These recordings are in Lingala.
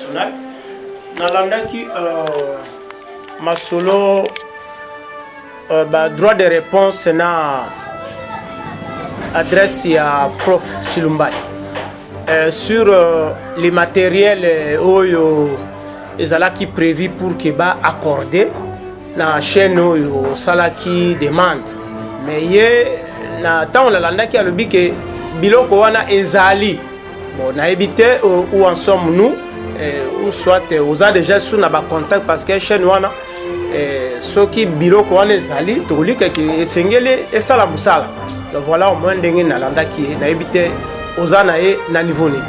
nationale. Nalandaki ma solo droit de réponse na adresse à prof Chilumbai sur les matériels oyo ezalaki prévu pour que ba accorder na chaîne oyo salaki demande mais ye na tant la landaki alobi que biloko wana ezali bon na éviter où en sommes nous ou soit aux a déjà sous na ba contact parce que chaîne wana soki biloko wana ezali tolika que esengeli esala musala donc voilà au moins ndenge na landaki na éviter aux a na niveau ni.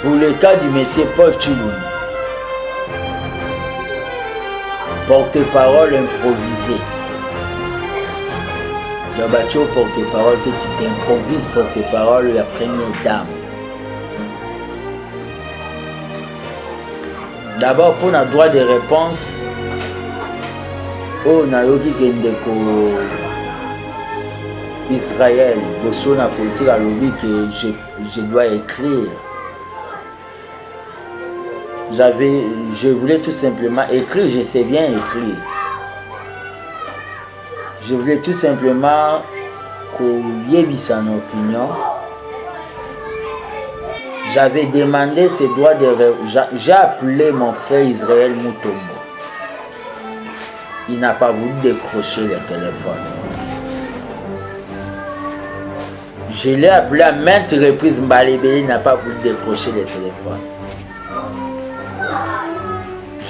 Pour le cas du monsieur Paul Chilumba, porte-parole improvisé. Le bâtiment porte-parole que tu t'improvises porte-parole la première dame. D'abord pour un droit de réponse, on a eu Israël, Bosso na politique à l'objet que je dois écrire. Je voulais tout simplement écrire, je sais bien écrire. Je voulais tout simplement qu'on y ait son opinion. J'avais demandé ces droits de... J'ai appelé mon frère Israël Mutombo. Il n'a pas voulu décrocher le téléphone. Je l'ai appelé à maintes reprises, Mbalébé, il n'a pas voulu décrocher le téléphone.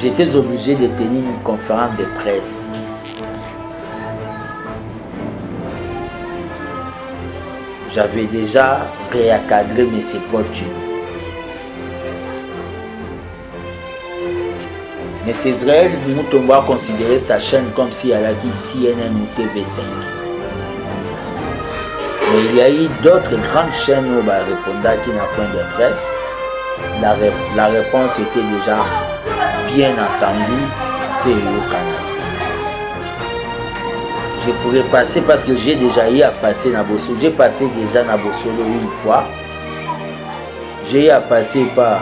J'étais obligé de tenir une conférence de presse. J'avais déjà réencadré M. Potu. Mais Israël Mutombo a considéré sa chaîne comme si elle a dit CNN ou TV5. Mais il y a eu d'autres grandes chaînes où répondant qui n'a point de presse. La réponse était déjà bien entendue et au Canada. Je pourrais passer parce que j'ai déjà eu à passer dans Bossolo. J'ai passé déjà dans Bossolo une fois. J'ai eu à passer par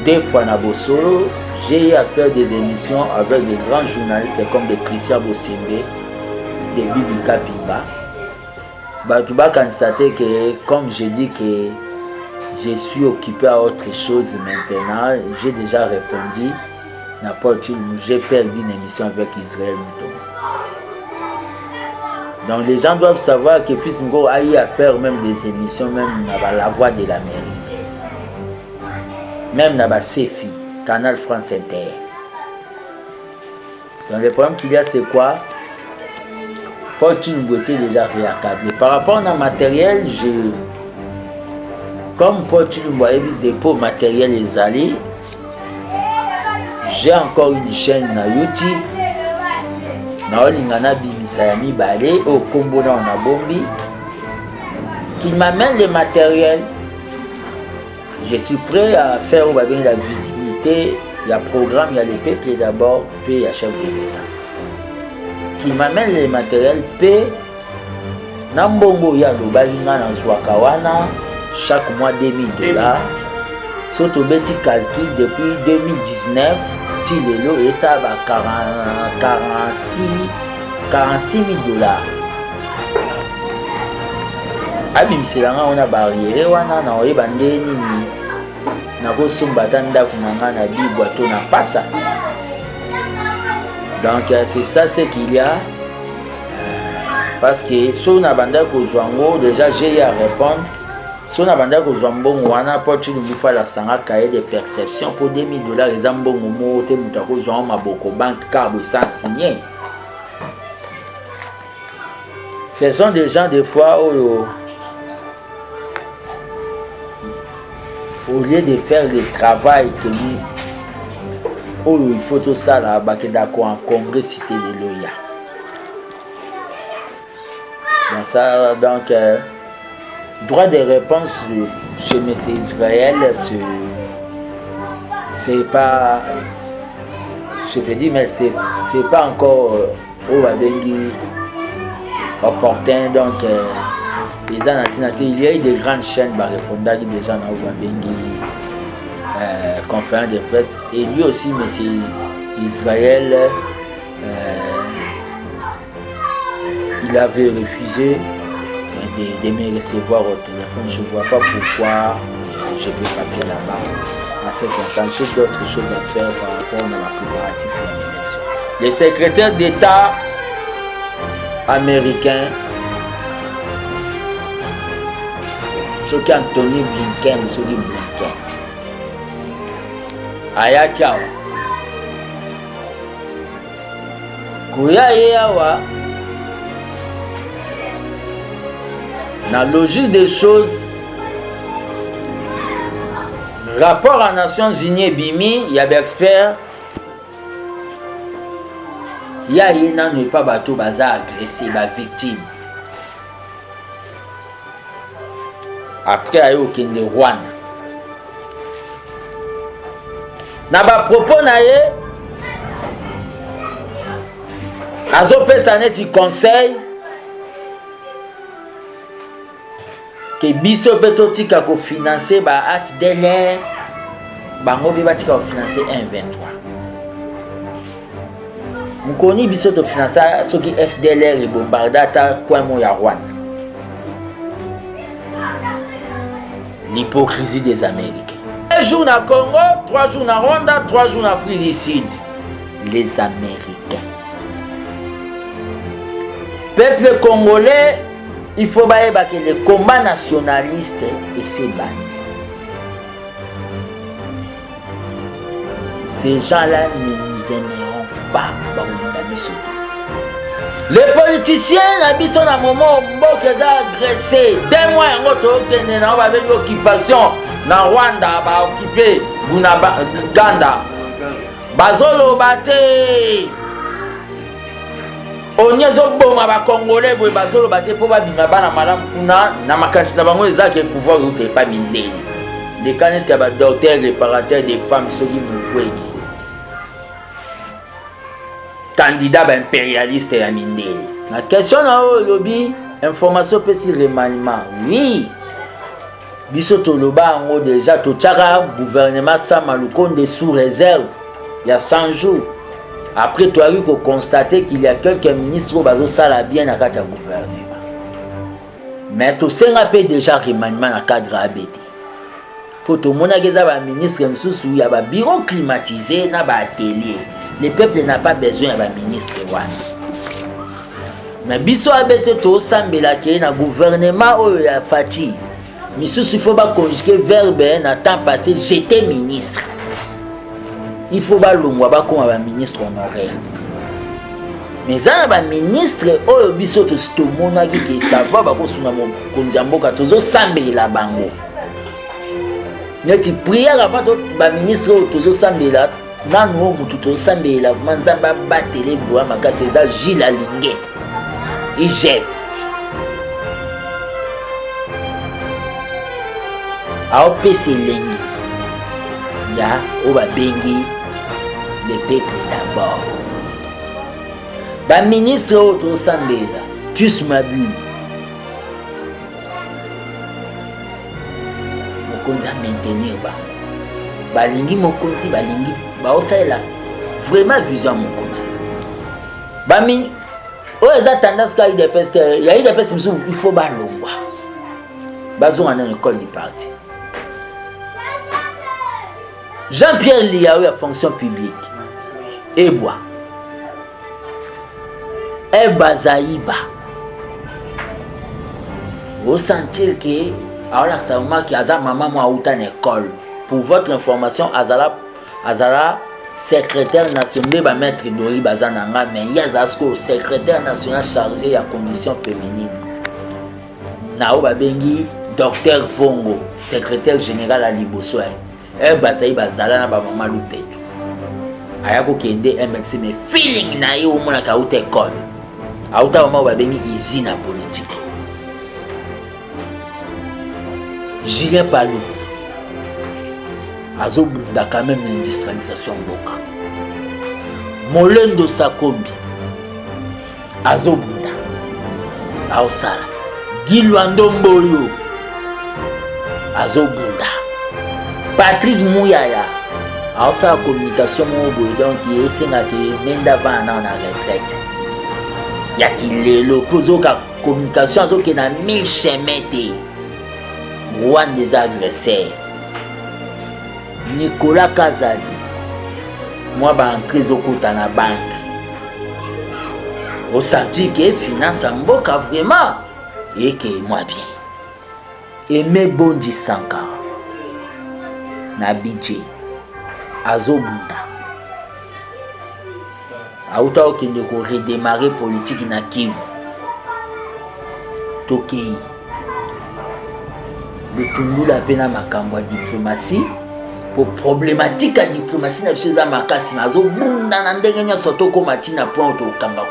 2 fois dans Bossolo. J'ai eu à faire des émissions avec des grands journalistes comme de Christian Bossende, de Bibi Kapiba. Tu vas constater que, comme je dis que je suis occupé à autre chose maintenant, j'ai déjà répondu. J'ai perdu une émission avec Israël Mutombo. Donc les gens doivent savoir que Fils Ngo a eu à faire même des émissions, même dans la voix de l'Amérique. Même dans la CFI, Canal France Inter. Donc le problème qu'il y a, c'est quoi? Paul Chilumba était déjà réencadré. Par rapport au matériel, comme Paul Chilumba a eu des dépôts matériels et allés, j'ai encore une chaîne sur YouTube. Naolingana Bibisayami Balé au Combo na Bombi qui m'amène le matériel. Je suis prêt à faire la visibilité. Il y a programme, il y a les peuples d'abord, puis il y a chef de l'État. Qui m'amène le matériel, puis Nambongo ya Lobalinga na Zwakawana chaque mois $2000. Surtout petit calcul depuis 2019. Tilelo et ça va 46 000 $. Abimselanga on a barrière wana na oyeba ndeni ni na kosomba tanda kunanga na bibwato na pasa. Donc c'est ça ce qu'il y a parce que si on a banda kozwango déjà j'ai à répondre. Si on a banda kozwambongo wana Paul Chilumba fa la sanga cahier de perception pour $2000 les ambongo mo te mutako zwa maboko banque cabo sans signer. Ce sont des gens des fois au lieu de faire le travail que il faut tout ça là d'accord en congrès cité de Loya. Donc ça donc droit de réponse chez M. Israël, c'est pas, je peux dire, mais c'est pas encore opportun. Donc, il y a eu des grandes chaînes qui répondent des gens conférence de presse. Et lui aussi, M. Israël, il avait refusé de me recevoir au téléphone. Je ne vois pas pourquoi je peux passer là-bas à cet instant. J'ai d'autres choses à faire par rapport à la préparatif de l'élection. Le secrétaire d'État américain, ce qu'Anthony Blinken, ayaki awa koya ye awa na logique des choses. Rapport à Nations Unies bimi, il y a des experts. Il y a une pas bateau baza agressé, ba victime. Après, il y a eu Kende Rwanda. Na ba propos na ye, azopesa neti conseil que biso peto tika ko financer ba AFDLR bango be batika ko financer 123. Mukoni biso to financer soki FDLR e bombardata kwa mo ya Rwanda. L'hypocrisie des Américains. 1 jour na Congo, 3 jours na Rwanda, 3 jours na Afrique du Sud. Les Américains. Peuple congolais, il faut que le combat nationaliste et ses bannis. Ces gens-là ne nous aimeront pas. Les politiciens, ils sont à un moment où ils sont agressés. 2 mois, ils ont avec l'occupation. Na Rwanda, ils ont occupé Ganda. Bazolo bate. Onyezo boma ba Congolais boy bazolo bate po ba bima bana malamu kuna na makanisi na bango ezaki pouvoir route pas mindeli. Les canettes ba docteur réparateur des femmes soki mukweki. Candidat ba impérialiste ya mindeli. La question na o lobby information pe si remaniement. Oui. Biso to loba ngo déjà to tchaka gouvernement Samalukonde sous réserve. Il y a 100 jours. Après, tu as eu que constater qu'il y a quelques ministres qui ont bien dans le gouvernement. Mais tu sais déjà remaniement dans le cadre ABT. Pour tout le monde, il y a un ministre qui y a un bureau climatisé, il y a un atelier. Le peuple n'a pas besoin d'un ministre. Mais biso ABT, tu sais que le gouvernement a fatigué. Mais il faut pas conjuguer verbe dans le temps passé, j'étais ministre. Il faut pas l'ongwa ba comme un ministre honoraire. Mais ça ba ministre oyo biso to mona ki savoir ba ko suna mo konzamboka tozo sambela bango. Neti prière ba to ba ministre oyo tozo sambela nanu mutu to sambela manzamba batele boa makasi za Gilles Alingé. Et chef. Ao pese lengi. Ya oba bengi le peuple d'abord. Ba ministre auto sambela plus mabu. Mokonzi maintenir ba. Balingi mokonzi balingi ba osala vraiment vision mokonzi. Ba mi o eza tendance ka ide peste ya ide peste il faut ba longwa. Bazo en école du parti. Jean-Pierre Liaou a fonction publique. Eboa. Ebazaïba. Vous sentez que alors ça m'a qui a maman moi ou en école. Pour votre information, Azara secrétaire national ba maître Dori Bazananga mais Yazasko secrétaire national chargé de la condition féminine. Nao Babengi docteur Pongo secrétaire général à Liboso. Bazaï bazala na ba mama lupeto ayako kende MLC mais feeling na ye omona ka uta école auta mama ba bengi usine politique. Julien Palou azobunda quand même l'industrialisation mboka. Molendo Sakombi azobunda aosala Gilwando Mboyo azobunda. Patrick Mouyaya Alors ça, la communication, donc, il est même d'avant en retraite. Il y a qui la communication, qui est 1000 chemins. Rwanda des agresseurs. Nicolas Kazadi. Moi, je suis entré dans la banque. Au senti que finance en boca vraiment. Et que moi bien. Aimé Bondi Sankara. Nabidje. Azobunda. Aouta okende ko redémarrer politique na Kivu. Tokei. Le tundu la pena makambo ya diplomatie. Pour problématique à diplomatie na biso za makasi na azobunda na ndenge nyonso tokoma tina point tokanga.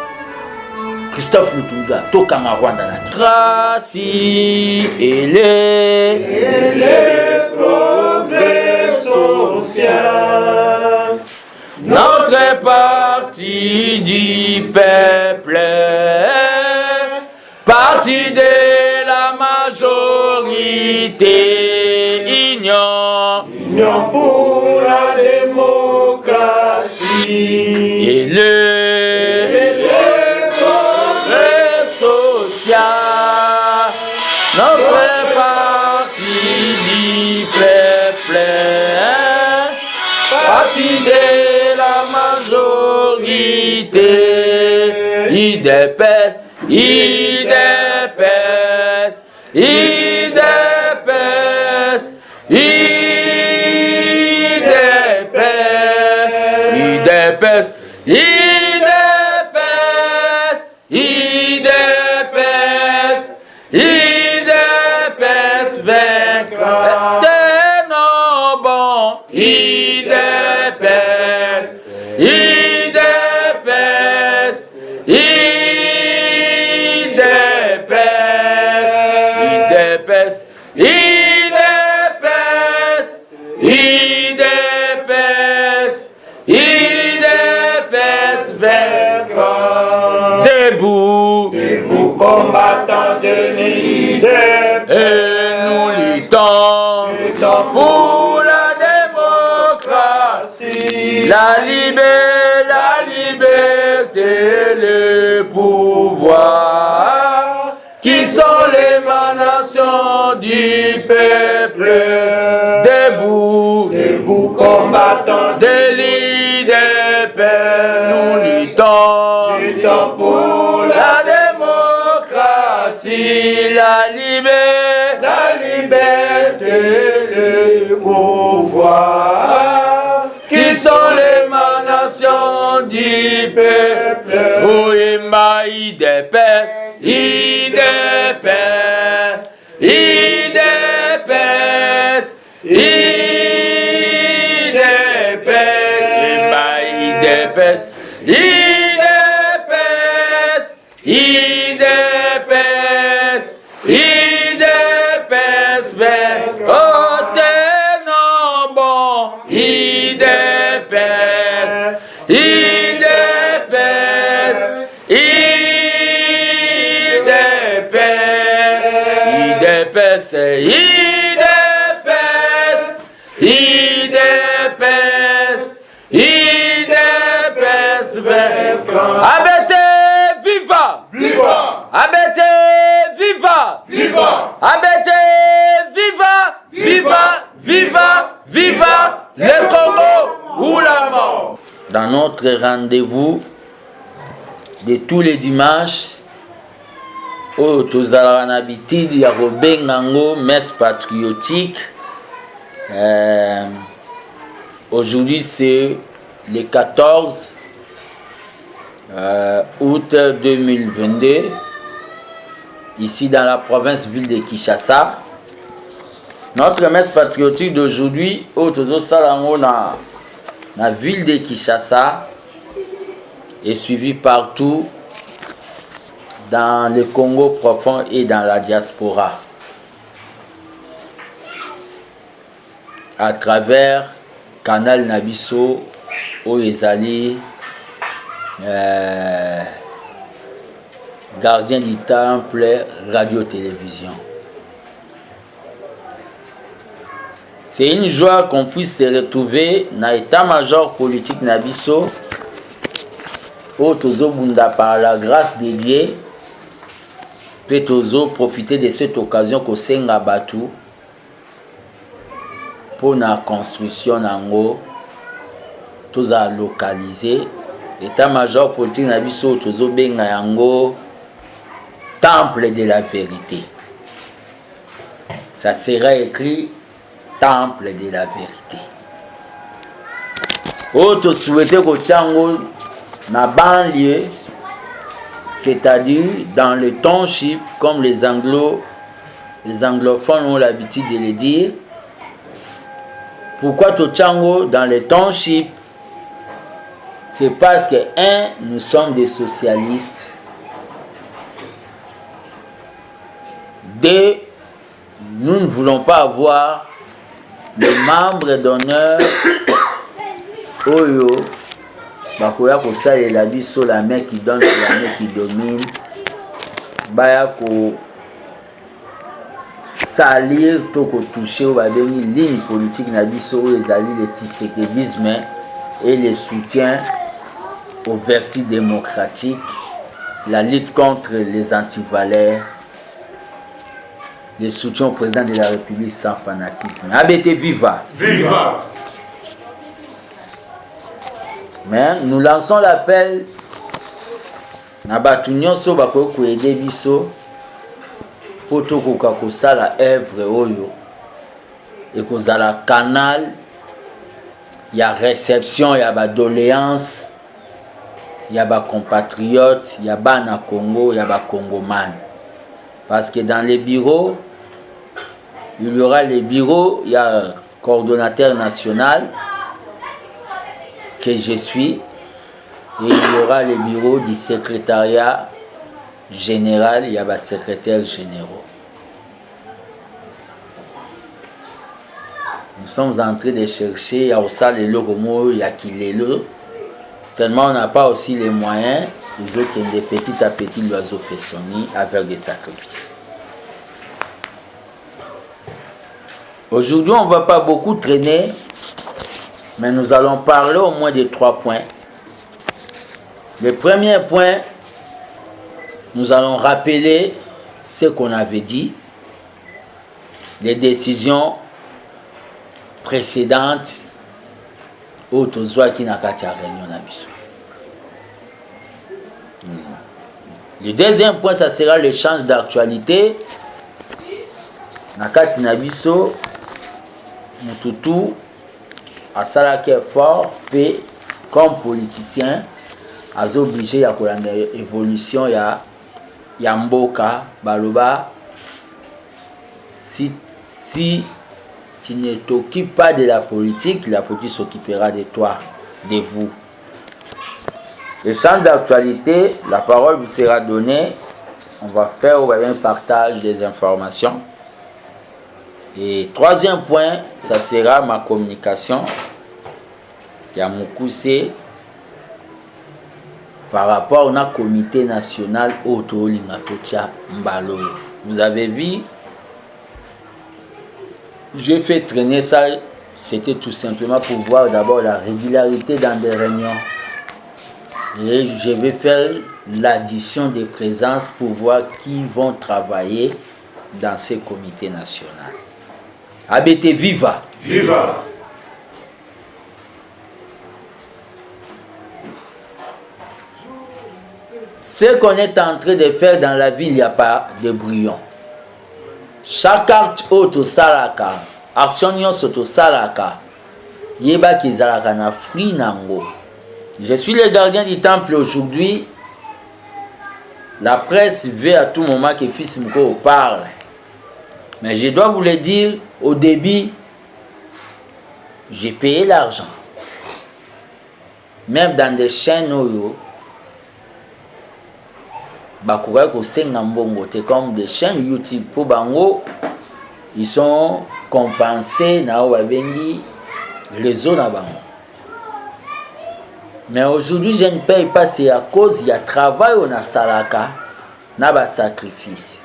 Christophe Lutunga, Tokanga Rwanda na Traci et les progrès social. Notre parti du peuple, parti de la majorité, Union pour la démocratie et le progrès social. Notre parti du peuple, parti de la majorité, IDPS, IDPS, IDPS, IDPS, IDPS, IDPS, IDPS vaincra. Tenons bon, IDPS, IDPS, IDPS, IDPS, IDPS, IDPS, IDPS vaincra. Debout, debout combattants de l'IDPS, et nous luttons pour la démocratie, la liberté, le pouvoir, qui sont l'émanation du peuple. Debout, debout combattants de l'IDPS, nous luttons pour la démocratie, la liberté, le pouvoir, qui sont l'émanation du peuple. Oui, ma IDPS, IDPS, IDPS, IDPS, ma IDPS, IDPS, IDPS, IDPS, oh, tenons bon, IDPS, IDPS, IDPS, IDPS, IDPS, IDPS, Abete, viva! Viva! Abete, viva! Viva! Abete, viva! Viva! Viva! Viva! Le Congo ou la mort! Dans notre rendez-vous de tous les dimanches, au Tozaranabiti, il y a Robengango, messe patriotique. Aujourd'hui, c'est le 14 août 2022, ici dans la province-ville de Kinshasa. Notre messe patriotique d'aujourd'hui, au Tozarango, dans la ville de Kinshasa, est suivie partout dans le Congo profond et dans la diaspora. À travers Canal Nabiso, Oezali, Gardien du Temple, Radio-Télévision. C'est une joie qu'on puisse se retrouver dans l'état-major politique Nabiso, où Tozo Bunda par la grâce de Dieu, peut Tozo profiter de cette occasion qu'on s'enga battu pour la construction nango, Toza localisé. L'état-major politique Nabiso, Tozo Benga yango, temple de la vérité. Ça sera écrit temple de la vérité. Autre souhaité que Tchango na banlieue, c'est-à-dire dans le township, comme les anglophones ont l'habitude de le dire. Pourquoi Tchango dans le township? C'est parce que, nous sommes des socialistes. 2, nous ne voulons pas avoir les membres d'honneur Oyo Bakoya ko salela biso la main qui donne, c'est la main qui domine. Baya ko salir to ko toucher ou ba bengi ligne politique na biso ou ezali le tifekedisme et le soutien aux vertus démocratiques, la lutte contre les antivaleurs, le soutien au président de la République sans fanatisme. ABT viva! Viva! Mais nous lançons l'appel à Batunyon so bako ko aider biso pour to ko sala œuvre oyo et ko zala canal ya réception ya ba doléance ya ba compatriotes ya ba na Congo ya ba congoman, parce que dans les bureaux il y aura les bureaux, il y a coordonnateur national que je suis, et il y aura les bureaux du secrétariat général, il y a des secrétaires généraux. Nous sommes en train de chercher, il y a aussi les logos, il y a qui les lots, tellement on n'a pas aussi les moyens, ils ont de petit à petit l'oiseau fait son nid avec des sacrifices. Aujourd'hui, on ne va pas beaucoup traîner, mais nous allons parler au moins de 3 points. Le premier point, nous allons rappeler ce qu'on avait dit, les décisions précédentes au Tozwa qui n'a qu'à réunion. Le deuxième point, ça sera l'échange d'actualité. Nakati Nabiso, Mututu, à Salaki est fort, et comme politicien, a obligé à une évolution, il y a Mboka, Baloba. Si tu ne t'occupes pas de la politique s'occupera de toi, de vous. Le champ d'actualité, la parole vous sera donnée. On va faire un partage des informations. Et troisième point, ça sera ma communication. Il y a mon coussé par rapport au comité national Auto Lingatocha Mbalo. Vous avez vu, j'ai fait traîner ça, c'était tout simplement pour voir d'abord la régularité dans des réunions. Et je vais faire l'addition des présences pour voir qui vont travailler dans ces comités nationaux. ABT viva! Viva! Ce qu'on est en train de faire dans la ville, il n'y a pas de brouillon. Chaque acte auto salaka, action nyon soto salaka, yeba ki zalaka na free nango. Je suis le gardien du temple aujourd'hui. La presse veut à tout moment que Fils Moko parle. Mais je dois vous le dire, au début, j'ai payé l'argent. Même dans des chaînes oyo, comme des chaînes YouTube pour Bango, ils sont compensés na wabengi réseau na Bango. Mais aujourd'hui, je ne paye pas, c'est à cause il y a travail on a salaka na ba sacrifice.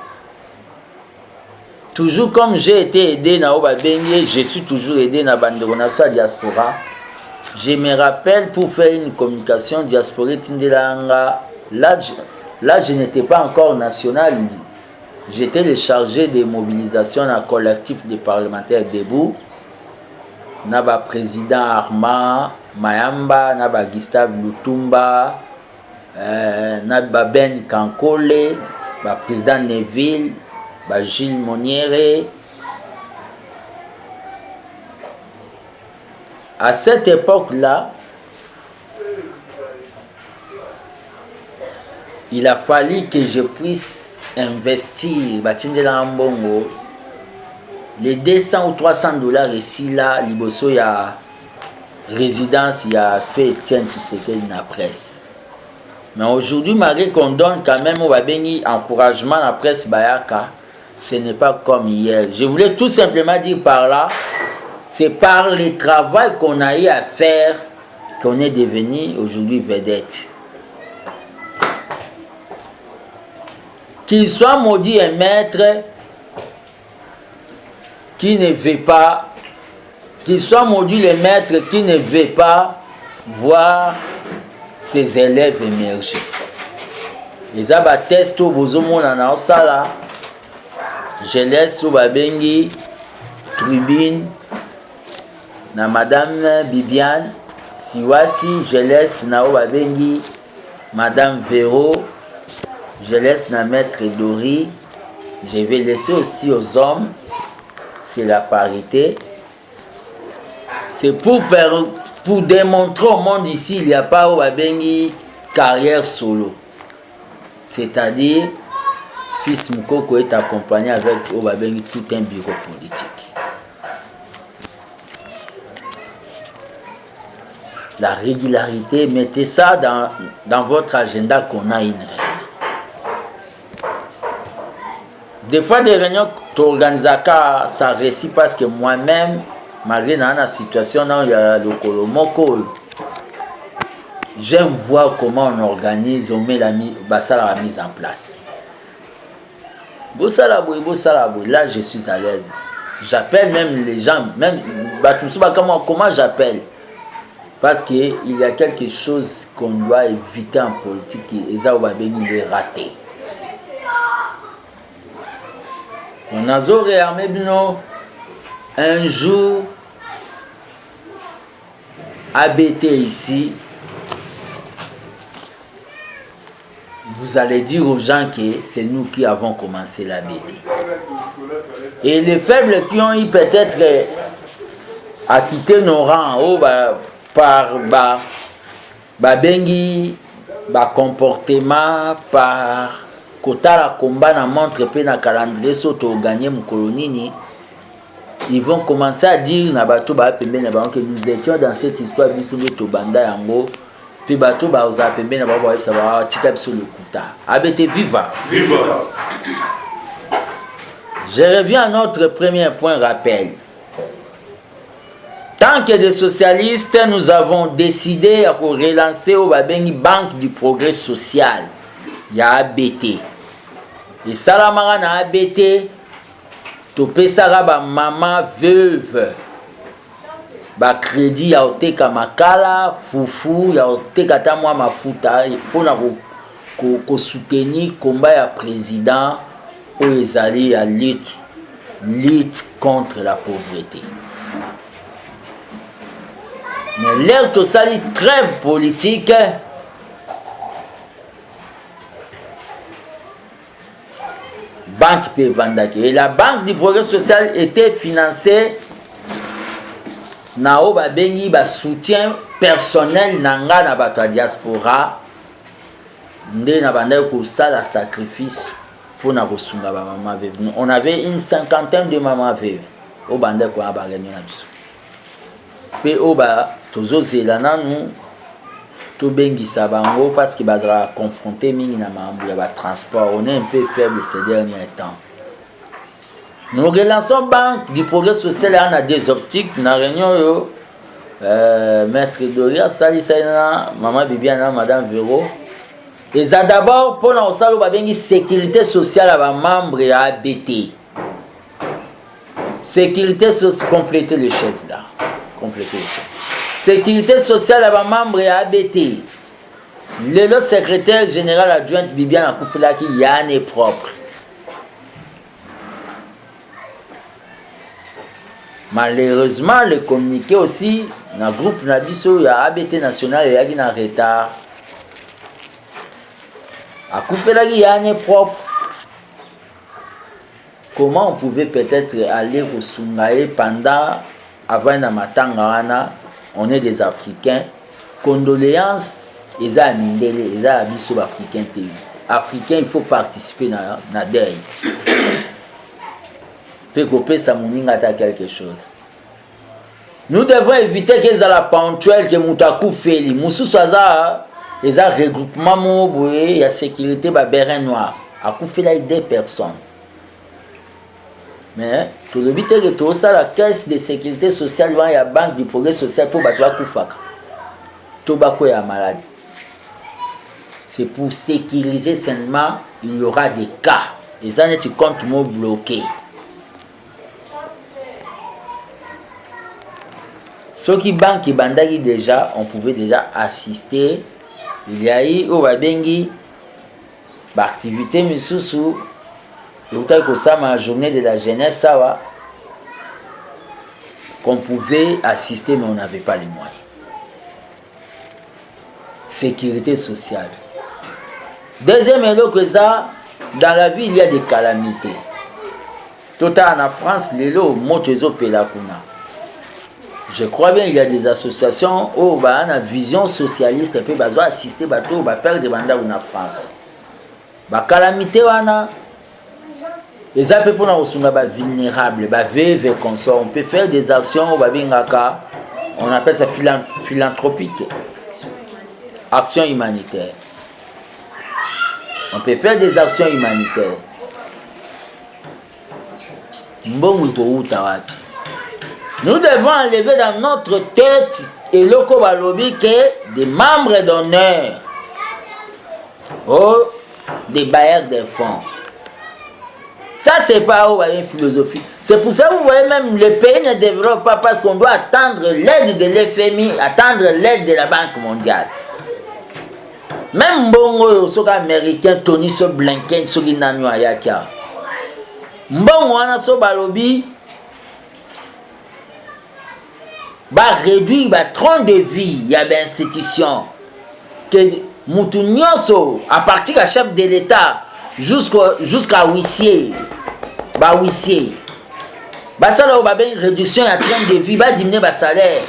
toujours comme j'ai été aidé dans Obabengi, je suis toujours aidé dans la diaspora. Je me rappelle pour faire une communication diasporique Tindelanga, là je n'étais pas encore national. J'étais le chargé de mobilisation dans le collectif des parlementaires debout. Naba président Armand Mayamba, naba Gustave Lutumba, naba Ben Kankole, ba président Neville, ba Gilles Moniere. À cette époque-là, il a fallu que je puisse investir Batindela Mbongo les 200 ou 300 dollars ici là, liboso ya résidence, il a fait Etienne Tshisekedi dans la presse. Mais aujourd'hui, malgré qu'on donne quand même au Babeni encouragement à la presse Bayaka, ce n'est pas comme hier. Je voulais tout simplement dire par là, c'est par le travail qu'on a eu à faire qu'on est devenu aujourd'hui vedette. Qu'il soit maudit un maître qui ne veut pas, qu'il soit maudit le maître qui ne veut pas voir ses élèves émerger. Les abatestes au bozomona na osala, je laisse au babengi tribune na madame Bibiane Siwasi, je laisse na au babengi madame Véro, je laisse na maître Dori, je vais laisser aussi aux hommes. C'est la parité. C'est pour démontrer au monde ici, il n'y a pas une carrière solo. C'est-à-dire, Fils Mukoko est accompagné avec Obabengi tout un bureau politique. La régularité, mettez ça dans votre agenda qu'on a une réunion. Des fois, des réunions tu organises ça réussit parce que moi-même, malgré dans la situation où il y a le Kolomoko, j'aime voir comment on organise, on met la mise en place. Là, je suis à l'aise. J'appelle même les gens, même comment j'appelle. Parce qu'il y a quelque chose qu'on doit éviter en politique et ça va venir les rater. On a réarmé un jour ABT ici. Vous allez dire aux gens que c'est nous qui avons commencé l'ABT. Et les faibles qui ont eu peut-être à quitter nos rangs par bengi, comportement, par Kotara combat na montre pe na calendrier soto gagner mon colonini, ils vont commencer à dire na bato ba pembe na ba que nous étions dans cette histoire biso to banda yango puis bato ba oza pembe na ba ba ça va tika biso le kuta ABT viva viva. Je reviens à notre premier point rappel. Tant que des socialistes, nous avons décidé à relancer au Babengi Banque du Progrès Social. Il y a ABT. Et Salamara na ABT, topesara ba maman veuve, ba crédit ya oteka makala, fufu, ya oteka ta mwa mafuta, pour na ko soutenir combat ya président ou ezali à lutte contre la pauvreté. Mais l'air to sali trêve politique. Banque Pevandaki. Et la Banque du Progrès Social était financée na Obabengi ba soutien personnel nanga na bato diaspora nde na banda ko sala sacrifice pour na kosunga ba maman veuve. On avait une cinquantaine de mamans veuves au banda ko ba réunion na biso. Pe oba tozo zelana nous to bengi sabango parce que bazara confronté mingi na mambo ya ba transport, on est un peu faible ces derniers temps. Nous relançons Banque du Progrès Social en a des optiques na réunion yo maître Doria sali sana maman Bibiana madame Véro et ça d'abord pour na osalo ba bengi sécurité sociale à ba membre ya ABT. sécurité sociale, complétez les chaises là. Complétez les chaises. Sécurité sociale à membre et ABT. Le secrétaire général adjoint Bibiane Akoufela qui Yann est propre. Malheureusement, le communiqué aussi, dans le groupe Nabiso, il y a ABT national et il y a un retard. Akoufela qui Yann est propre. Comment on pouvait peut-être aller au Sungaye pendant, avant Namatanga, on est des Africains. Condoléances, ils ont Mindele, ils ont Abisso Africain TV. Africain, il faut participer dans la deuil. Peut couper sa moninga à quelque chose. Nous devons éviter qu'ils aient la ponctuelle que Moutakou fait. Moussou Swaza, ils ont regroupement, il y a sécurité, Bérin Noir. À Koufé, là, il y a 2 personnes. Mais tout le but est que tout ça, la caisse de sécurité sociale, il y a la banque du progrès social pour battre la Koufaka. Tout bako est malade. C'est pour sécuriser seulement, il y aura des cas. Les années tu comptes mots bloqués. Ceux qui banque qui bandagi déjà, on pouvait déjà assister. Il y a eu au Babengi, l'activité Missoussou. Que ça, ma journée de la jeunesse, ça va. Qu'on pouvait assister, mais on n'avait pas les moyens. Sécurité sociale. Deuxième élo que ça, dans la vie, il y a des calamités. Tout en France, l'élo, Motezo Pelakuna. Je crois bien qu'il y a des associations où on a une vision socialiste, et puis on va assister, on va perdre des mandats en France. La calamité, les gens pour nous sont vulnérables, on peut faire des actions, on appelle ça philanthropique, action humanitaire. On peut faire des actions humanitaires. Nous devons enlever dans notre tête et loko balobi que des membres d'honneur, des bailleurs de fonds. Ça, c'est pas une philosophie. C'est pour ça que vous voyez même le pays ne développe pas parce qu'on doit attendre l'aide de l'FMI, attendre l'aide de la Banque mondiale. Même Mbongo, les Américains, Tony so Blinken, so Ginanyo Ayakia. Mbongo, on a so balobi, va réduire le tronc de vie, il y a des institutions. Que Moutounioso, à partir du chef de l'État, jusqu'à huissier, huissier. Ça là où une réduction à train de vie, va diminuer le salaire.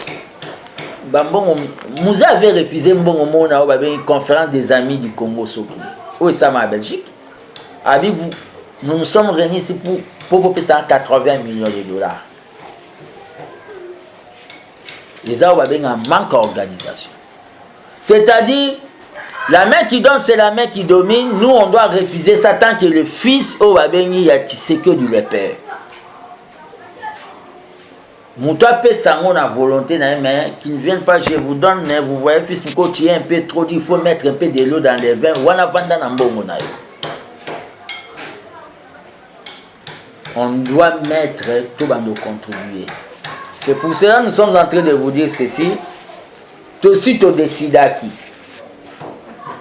Vous avez refusé une conférence des amis du Congo Soki. Où est ça en Belgique? Nous nous sommes réunis ici pour 180 millions de dollars. Les gens ont un manque d'organisation. C'est-à-dire, la main qui donne, c'est la main qui domine. Nous, on doit refuser ça tant que le fils au Babeni y a tissé que du repère. Moutoua peut s'en a volonté, mais qui ne viennent pas, je vous donne, vous voyez, fils, tu es un peu trop, il faut mettre un peu de l'eau dans les vins. On doit mettre tout dans nos contribuer. C'est pour cela que nous sommes en train de vous dire ceci. Tout de suite au Décidaki.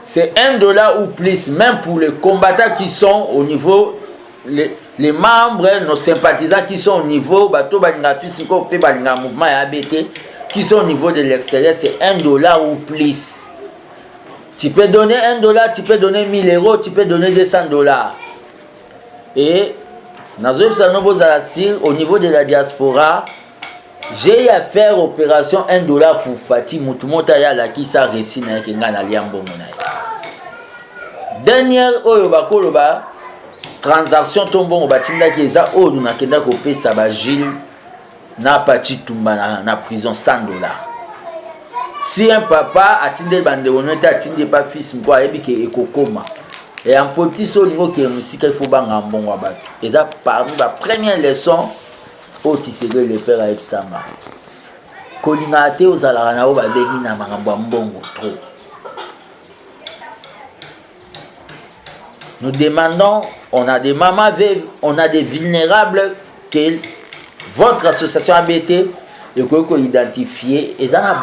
C'est $1 ou plus, même pour les combattants qui sont au niveau, les membres, nos sympathisants qui sont au niveau, mouvement ABT, qui sont au niveau de l'extérieur, c'est $1 ou plus. Tu peux donner $1, tu peux donner 1000 €, tu peux donner $200. Et, au niveau de la diaspora, j'ai à faire opération $1 pour Fatih Moutoumotaya la qui sa récit na kenga na liambo monaï. Dernière oyobakoloba transaction tombon batinda ki eza o na kenda ko pesa ba Gilles na pati tumba na prison $100. Si un papa atinde bande onete atinde pas fils mko ayebi ke ekokoma. Et en petit solingo ke musika il faut banga mbongo ba. Eza parmi la première leçon au tisere le père Aïb Samba. Kolingate aux alarana au babengi na makambo mbongo trop. Nous demandons, on a des mamans veuves, on a des vulnérables que votre association ABT et que vous identifiez et ça a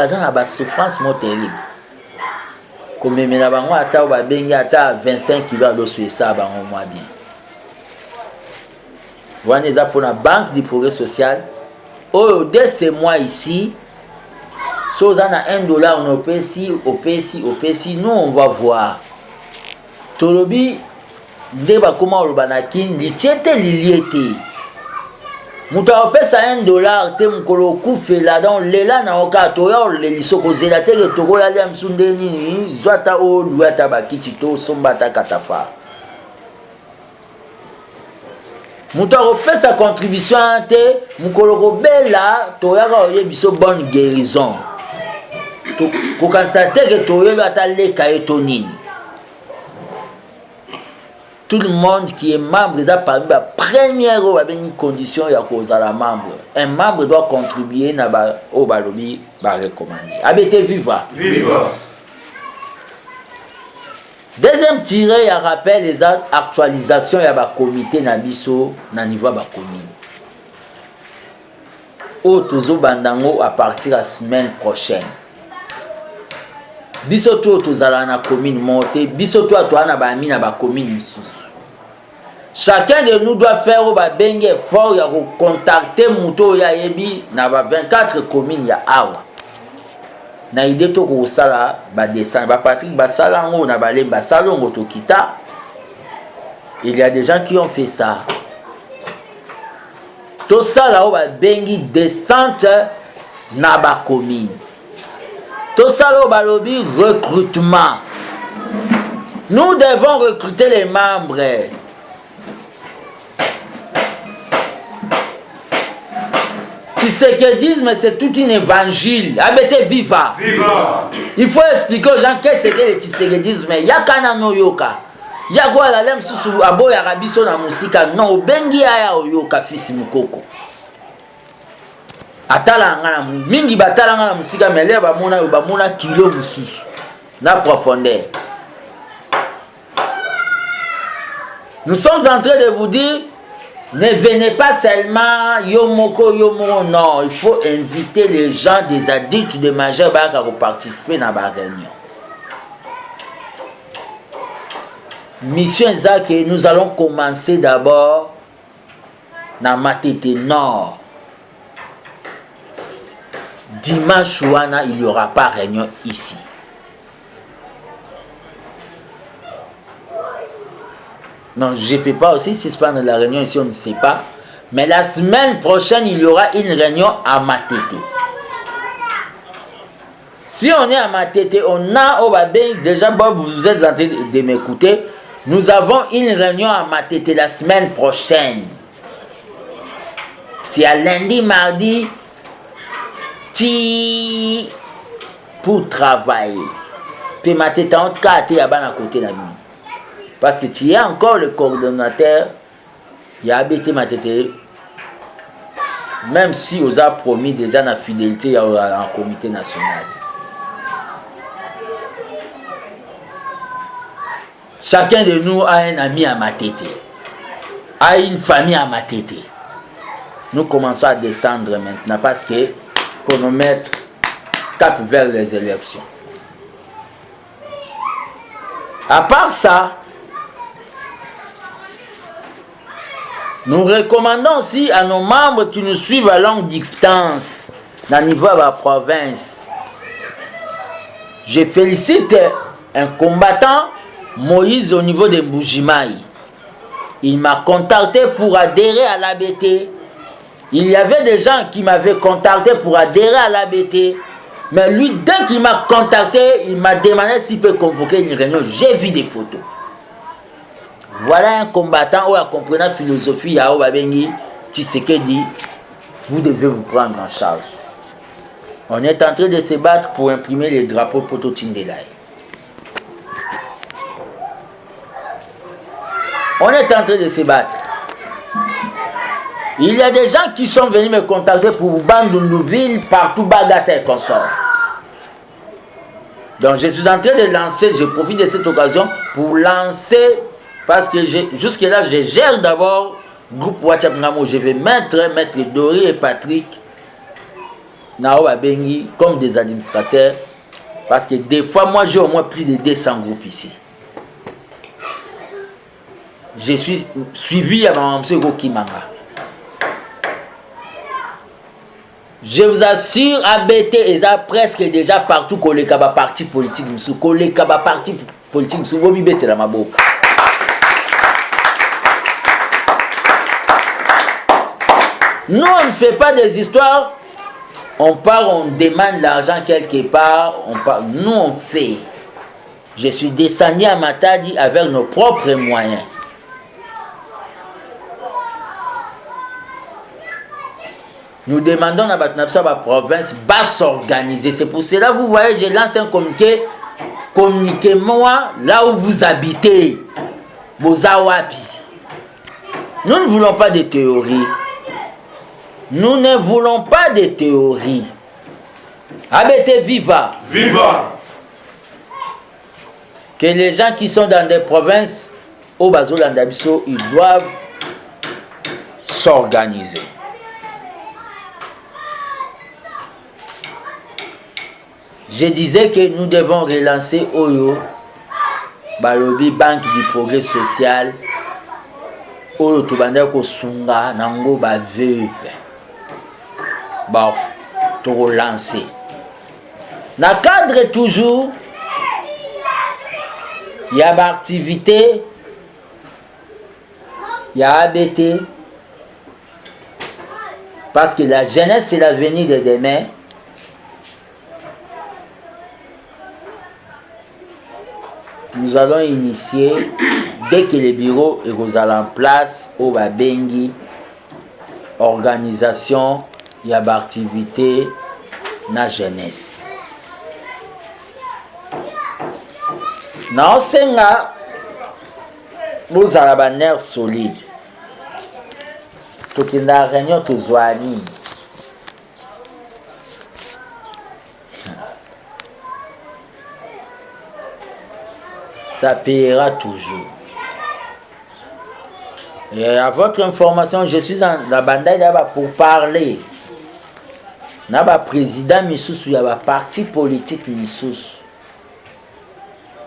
une souffrance terrible. Comme les gens ata 25 qui va l'ossuer ça moins bien. Voilà pour la banque du progrès social. Oh, dès ces mois ici, si on a $1, on paye ici, nous on va voir. Tolobi, ndeba comment le banakin, l'itiété l'iliété. Mouta opesa $1, te mukolo kufe la dans lela na oka toya le lisoko zelate ke toko ya lia msunde nini zwata o luata bakiti to sombata katafa. Mouta opesa contribution te mukolo kobela toya ka oye biso bonne guérison. Ko kansate ke toya lo ata le kaetonini. Tout le monde qui est membre, il a parmi la première condition il y a cause à la membre. Un membre doit contribuer au balobi, recommander. ABT Viva. Viva. Deuxième tiré, il y a rappel les actualisations, il y a un comité nabiso na niveau de la commune. Autres bandango à partir de la semaine prochaine. Bisoto tozala na commune monté, bisoto atoana ba ami na ba commune misusu. Chacun de nous doit faire au bengue effort ya contacter muto ya yebi na ba 24 communes ya awa. Na idée to ko sala ba descendre ba Patrick ba sala ngo na ba lemba salongo to kita. Il y a des gens qui ont fait ça. To sala o ba bengi descente na ba commune. Tout ça, balobi recrutement. Nous devons recruter les membres. Tshisekidisme, c'est tout un évangile. ABT Viva. Viva. Il faut expliquer aux gens qu'est-ce que le Tshisekidisme. Yakana no yoka. Yagwa la lem susu abo ya rabiso na musika. Non, bengi aya oyoka fisi mukoko. Atala ngana mingi batala ngana musika mele bamona kilo mususu na profondeur. Nous sommes en train de vous dire ne venez pas seulement yomoko non, il faut inviter les gens des adultes des majeurs à participer dans la réunion. Mission exacte que nous allons commencer d'abord dans Matete Nord. Dimanche il n'y aura pas réunion ici. Non, je ne peux pas aussi si c'est pas dans la réunion ici, on ne sait pas. Mais la semaine prochaine, il y aura une réunion à Matete. Si on est à Matete, on a au Babé, déjà Bob, vous êtes en train de m'écouter. Nous avons une réunion à Matete la semaine prochaine. C'est à lundi, mardi. Pour travailler. Puis ma tête en cas à à côté de la parce que tu es encore le coordonnateur. Il y a habité ma tête. Même si on a promis déjà la fidélité en comité national. Chacun de nous a un ami à ma tête. A une famille à ma tête. Nous commençons à descendre maintenant parce que qu'on mette cap vers les élections. À part ça, nous recommandons aussi à nos membres qui nous suivent à longue distance, dans le niveau de la province. Je félicite un combattant, Moïse, au niveau de Mbujimaï. Il m'a contacté pour adhérer à l'ABT. Il y avait des gens qui m'avaient contacté pour adhérer à l'ABT. Mais lui, dès qu'il m'a contacté, il m'a demandé s'il peut convoquer une réunion. J'ai vu des photos. Voilà un combattant où a compris la philosophie Yao Babengi Tshisekedi. Vous devez vous prendre en charge. On est en train de se battre pour imprimer les drapeaux Poto Tindelaï. On est en train de se battre. Il y a des gens qui sont venus me contacter pour Bandundouville, partout Bagatelle et consort. Donc je suis en train de lancer, je profite de cette occasion pour lancer, parce que jusque-là je gère d'abord groupe WhatsApp ngamo, je vais mettre Dori et Patrick Naoba Bengi comme des administrateurs parce que des fois moi j'ai au moins plus de 200 groupes ici. Je suis suivi à ma monsieur Gokimanga. Je vous assure, ABT est presque déjà partout qu'on les kaba parti politique, monsieur, qu'on les kaba parti politique, monsieur, vous bête la mabo. Nous on ne fait pas des histoires, on part, on demande l'argent quelque part, on part, nous on fait. Je suis descendu à Matadi avec nos propres moyens. Nous demandons à la province de s'organiser. C'est pour cela, vous voyez, j'ai lancé un communiqué. Communiquez-moi là où vous habitez. Bozawapi. Nous ne voulons pas de théories. Nous ne voulons pas de théories. ABT viva. Viva. Que les gens qui sont dans des provinces, au Bazo Landabiso, ils doivent s'organiser. Je disais que nous devons relancer Oyo, Balobi, Banque du Progrès Social, Oyo Tobanda Kosunga, Nango, ba veuve. Bon, tout relancer. Dans le cadre toujours, il y a des activités, il y a ABT, parce que la jeunesse c'est l'avenir de demain. Nous allons initier, dès que les bureaux sont en place, au Babengi, organisation, il y a des activités dans la jeunesse. Dans le Sénat, vous avez un nerf solide. Tout est dans la réunion, tout est ça payera toujours. Et à votre information, je suis dans la bandaille pour parler. Il y a un président Missous, il y a un parti politique Missous.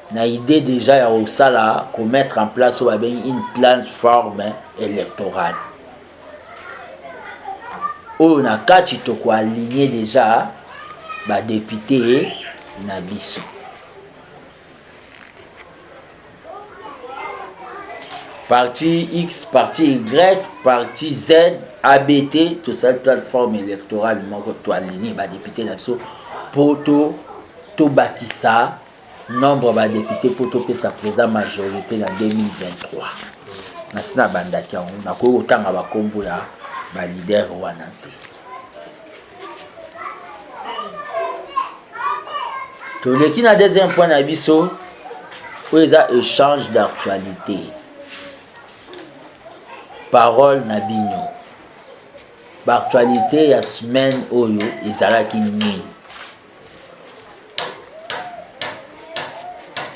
Il y a une idée déjà pour mettre en place une plateforme électorale. On a aligné déjà les députés na biso. Parti X, parti Y, parti Z, ABT, toute cette plateforme électorale, tout aligné, les députés pour tout bâtissa, nombre de députés pour tout sa présence majorité en 2023. Nasina bandaki on a ko autant ba kombo ya ba leader wana te. To le qui na deuxième point na biso, où il y a échange d'actualité. Parole Nabino. L'actualité la semaine oyo ezalaki nini.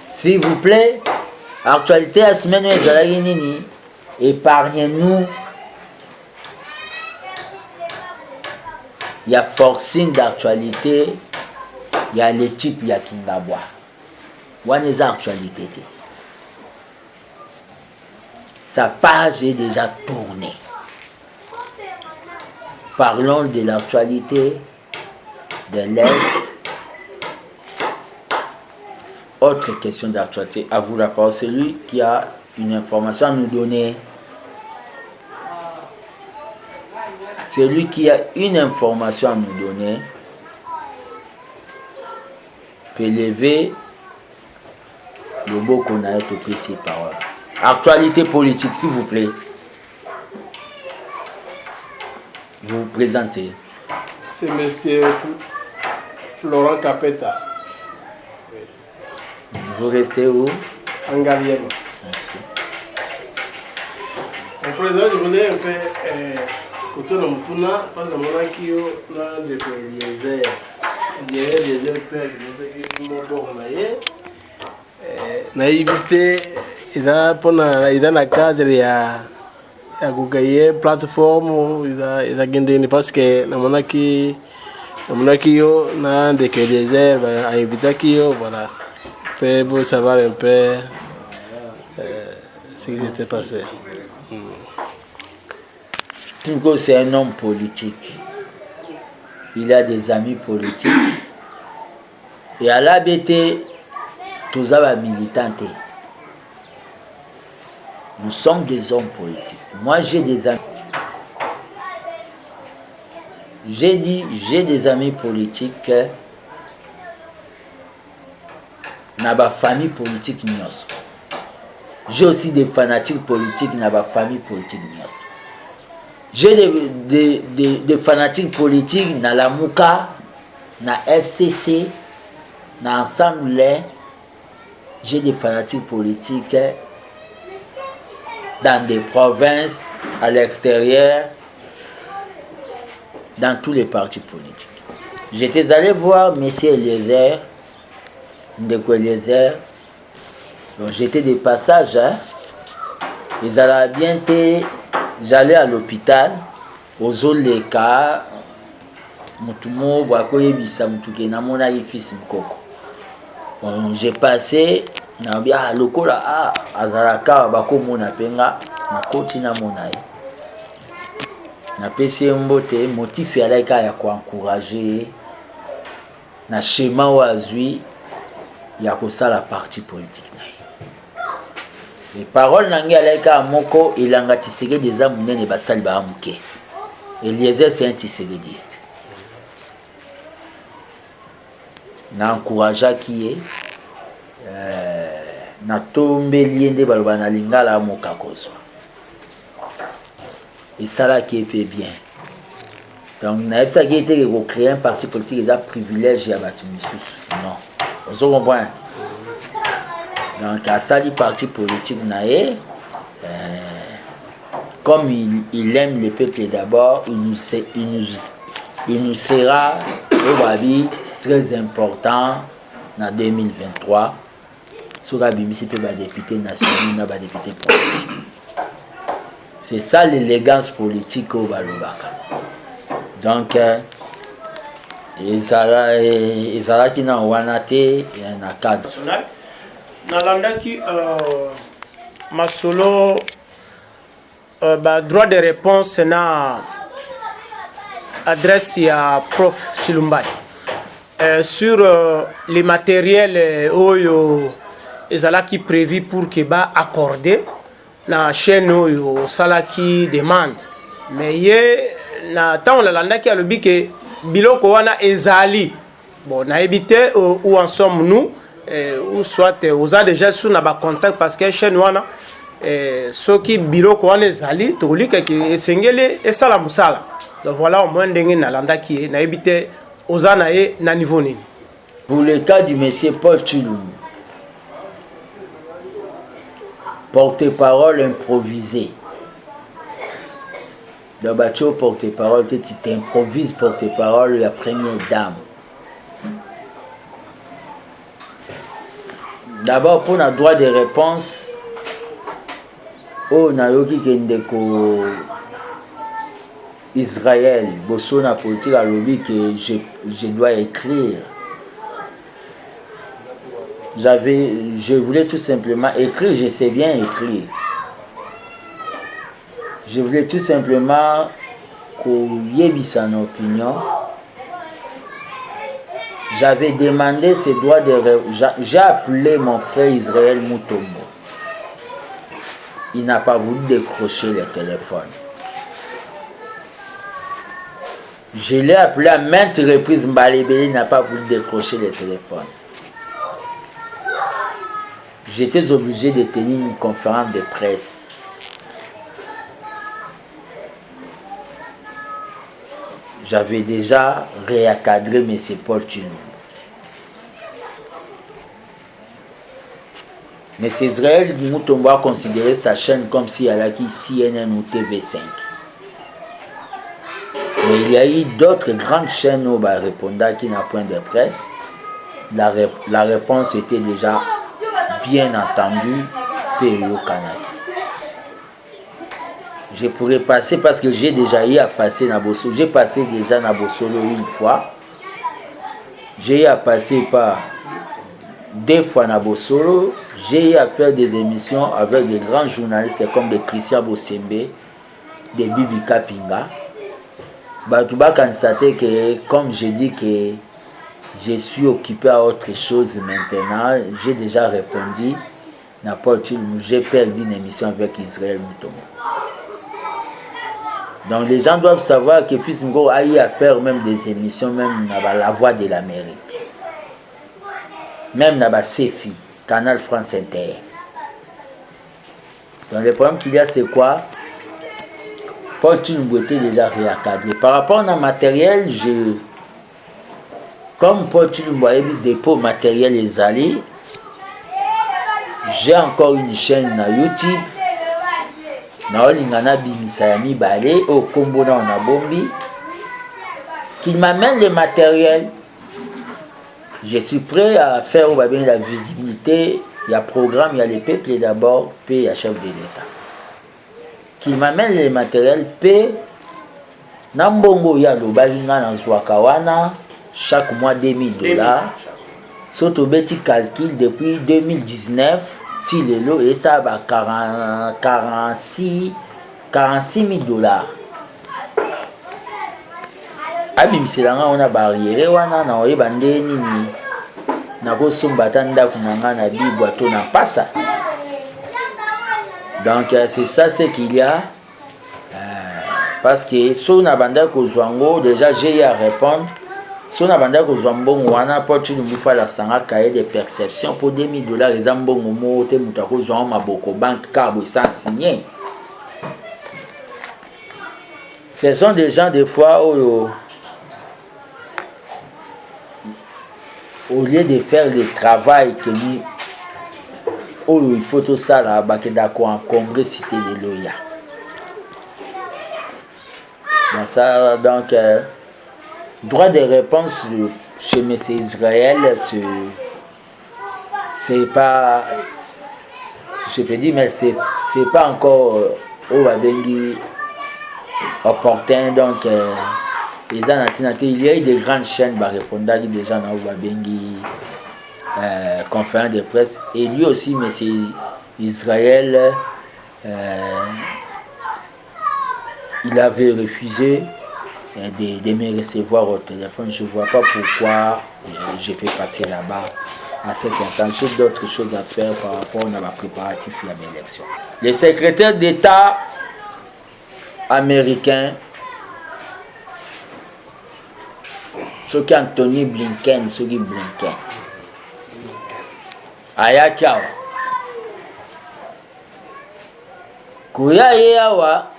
S'il vous plaît, actualité la semaine oyo ezalaki nini, épargnez-nous. Il y a forcing d'actualité, il y a les types ya Kingabwa. Wana eza actualité. Sa page est déjà tournée. Parlons de l'actualité de l'Est. Autre question d'actualité. À vous la parole, celui qui a une information à nous donner. Celui qui a une information à nous donner peut lever le beau qu'on a été ses paroles. Actualité politique, s'il vous plaît. Vous vous présentez. C'est monsieur Florent Capeta. Vous restez où? En Galienne. Merci. Le président, je voulais un peu côté de Moutuna, parce que mon qui a des pères, qui m'ont naïveté. Ida pona ida na cadre ya akukaye plateforme ida gendeni parce que namonaki yo na de que les herbes a invité yo voilà pour savoir un peu ce qui s'était passé. Timko c'est un homme politique. Il a des amis politiques. Et à l'ABT, tous les militants. Nous sommes des hommes politiques. Moi, j'ai des amis. J'ai dit, j'ai des amis politiques dans ma famille politique. J'ai aussi des fanatiques politiques dans ma famille politique. J'ai des fanatiques politiques dans la Mouka, dans la FCC, dans l'ensemble. J'ai des fanatiques politiques dans des provinces, à l'extérieur, dans tous les partis politiques. J'étais allé voir M. Eliezer, Ndeko Eliezer. Donc j'étais de passage. Ils allaient bien. J'allais à l'hôpital, aux Oleka, Mutumo, Wakoye Bisa, Mutuke, Namona fils Mkoko. J'ai passé, ah, lokola, ah, Azaraka, Bako Mona Penga, Nakoti Namonaï. Na pesi mbote, motif ya laika ya encourager, na schéma wazui, ya kosala parti politique. Les paroles nangi alaika moko ilanga tisege des âmes nene basali ba amuke. Eliezer c'est un tiségediste. Na encouragea qui est na tombe liende baloba na lingala moka kozwa. Et ça là qui fait bien. Donc na ça qui était ko créer un parti politique des privilèges ya batu misusu. Non. Vous comprenez? Donc à ça, le parti politique naé, comme il aime le peuple d'abord, il nous sera très important en 2023 sur la BMC député national, député provincial. C'est ça l'élégance politique au Balobaka. Donc, ils ont qui n'ont pas été un cadre. Nalandaki masolo droit de réponse na adresse ya prof Chilumbai sur les matériels oyo ezalaki prévu pour que ba accorder na chaîne oyo salaki demande mais ye na tant la landaki alobi que biloko wana ezali bon na éviter où en sommes nous ou soit aux a déjà sous na ba contact parce que chaîne wana ceux qui biloko wana ezali to li que esengeli esala musala donc voilà au moins ndenge na landaki na éviter aux a na e na niveau nini. Pour le cas du monsieur Paul Tshilumbu, porte-parole improvisé. Dans le porte-parole, tu t'improvises porte-parole la première dame. D'abord, pour le droit de réponse, on a yoki kendeko Israël, bosso na politique à lobby que je dois écrire. Je voulais tout simplement écrire, je sais bien écrire. Je voulais tout simplement qu'on y ait son opinion. J'avais demandé ces droits de... J'ai appelé mon frère Israël Mutombo. Il n'a pas voulu décrocher le téléphone. Je l'ai appelé à maintes reprises, Mbalébé n'a pas voulu décrocher le téléphone. J'étais obligé de tenir une conférence de presse. J'avais déjà réencadré M. Paul Tshilumbu. M. Israël Mutombo a considéré sa chaîne comme si elle avait CNN ou TV5. Mais il y a eu d'autres grandes chaînes où on répondait qui n'a point de presse. La réponse était déjà bien entendue par le Canada. je pourrais passer parce que j'ai déjà eu à passer na Bosolo. J'ai passé déjà na Bosolo une fois. J'ai eu à passer par 2 fois na Bosolo. J'ai eu à faire des émissions avec des grands journalistes comme des Christian Bosembe, des Bibi Kapinga. Tu vas constater que, comme je dis que je suis occupé à autre chose maintenant, j'ai déjà répondu. J'ai perdu une émission avec Israël Moutomo. Donc les gens doivent savoir que Fils Ngo a eu à faire même des émissions, même dans la Voix de l'Amérique, même dans la CFI, Canal France Inter. Donc le problème qu'il y a, c'est quoi? Paul Tulumbu était déjà réencadré. Par rapport au matériel, comme Paul Tulumbu a eu dépôt matériel et allé, j'ai encore une chaîne na YouTube. Naolingana Bimisayami Balé au Kombona on a bombi. Qui m'amène le matériel. Je suis prêt à faire la visibilité. Il y a programme, il y a les peuples d'abord, puis il y a chef de l'État. Qui m'amène le matériel, puis Nambongo ya Lobalinga na Zwakawana, chaque mois $2000. Surtout petit calcul depuis 2019, Tilelo et ça va 46 000 $. Abimselanga on a barrière wana na oyeba ndeni ni nako sombata ndako nanga na bibwa to na pasa. Donc c'est ça ce qu'il y a. Parce que sur na banda ko zwango déjà j'ai à répondre. Si on a vendu aux Zambongo, on a pas de faire la sanga cahier de perception pour $2000. Les Zambongo mote mutako zwa ma boko banque carbo sans signer. Ce sont des gens des fois au lieu de faire le travail que lui, il faut tout ça là, que d'accord en congrès cité de Loya. Bon ça donc. Droit de réponse chez M. Israël, c'est pas, je peux dire, mais c'est pas encore opportun. Donc, il y a eu des grandes chaînes qui répondent déjà dans Ouabengi, conférence de presse. Et lui aussi, M. Israël, il avait refusé de me recevoir au téléphone. Je ne vois pas pourquoi je peux passer là-bas à cet instant. J'ai d'autres choses à faire par rapport à ma préparatif à l'élection. Le secrétaire d'État américain, ce qui Anthony Blinken, ce qui Blinken, Ayakiawa, Kouya Yawa.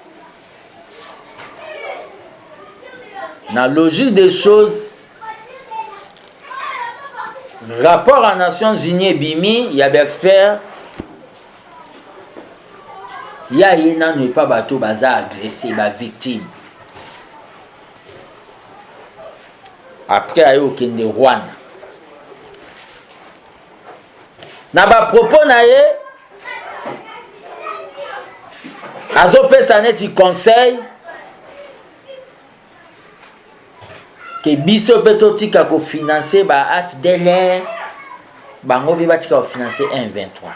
Dans la logique des choses, rapport à Nations Unies Bimi, il y a des experts, il y a n'est pas bateau bazar agressé, la victime. Après, il y a aucun de Rwanda. Dans le propos, il conseil que biso peto tika ko financer ba AFDLR bango be batika ko financer 123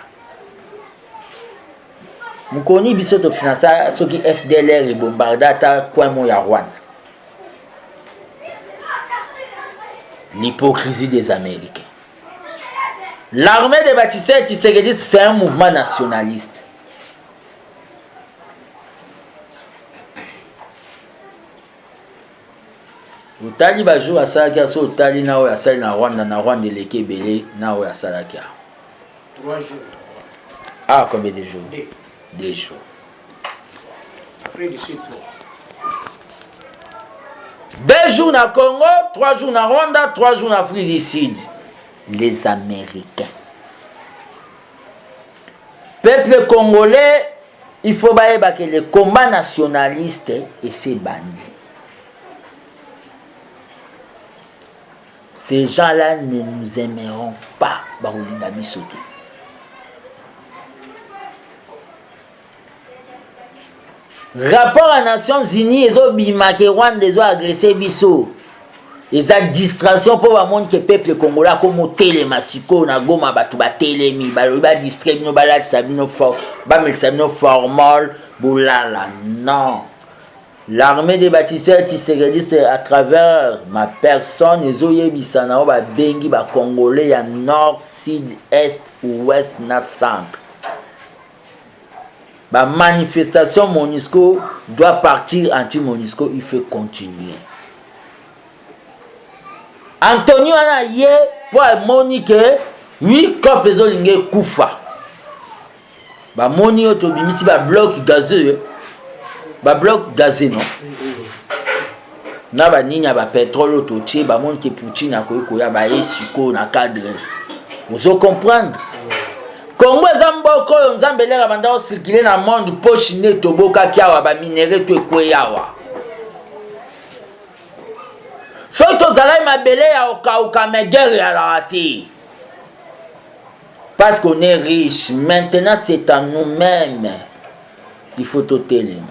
mukoni biso to financer soki FDLR e bombardata kwa mo ya Rwanda. L'hypocrisie des Américains. L'armée de Baptiste Tshisekedi, c'est un mouvement nationaliste. Utali bajou asalaki aso utali na oyo asali na Rwanda eleki ebele na oyo asalaki. 3 jours. Ah, combien de jours? 2 jours. Afrique du Sud. 2 jours na Congo, 3 jours na Rwanda, 3 jours en Afrique du Sud. Les Américains. Peuple congolais, il faut que le combat nationaliste et ses bandits. Ces gens-là ne nous aimeront pas. rapport à Nations Unies ezobima ke Rwanda agressé biso. Eza distraction pour le monde que le peuple congolais comme telema siko na goma batu batelemi ba distraire no balati sabino fort ba mel sabino formal boulala. Non. L'armée des bâtisseurs tisseredistes à travers ma personne ezoyebisa na ba bengi ba congolais ya nord, sud, est, ouest na centre. La manifestation MONUSCO doit partir anti-MONUSCO, il faut continuer. Antonio ana ye pour Monique, oui, comme les autres koufa. Ba moni oto bimisi ba bloc gazeux. Ba bloc gazeux non. Na ba ninya ba pétrole oto tie ba moni ke Poutine akoyiko ya ba esiko na cadre. Vous comprendre? Congo ezamboko yo nzambe lera banda o circuler na monde poche ne toboka kiawa ba minere to ekweyawa. So tozalai mabele ya okauka megere ya rati. Parce qu'on est riche. Maintenant c'est à nous-mêmes. Il faut totalement.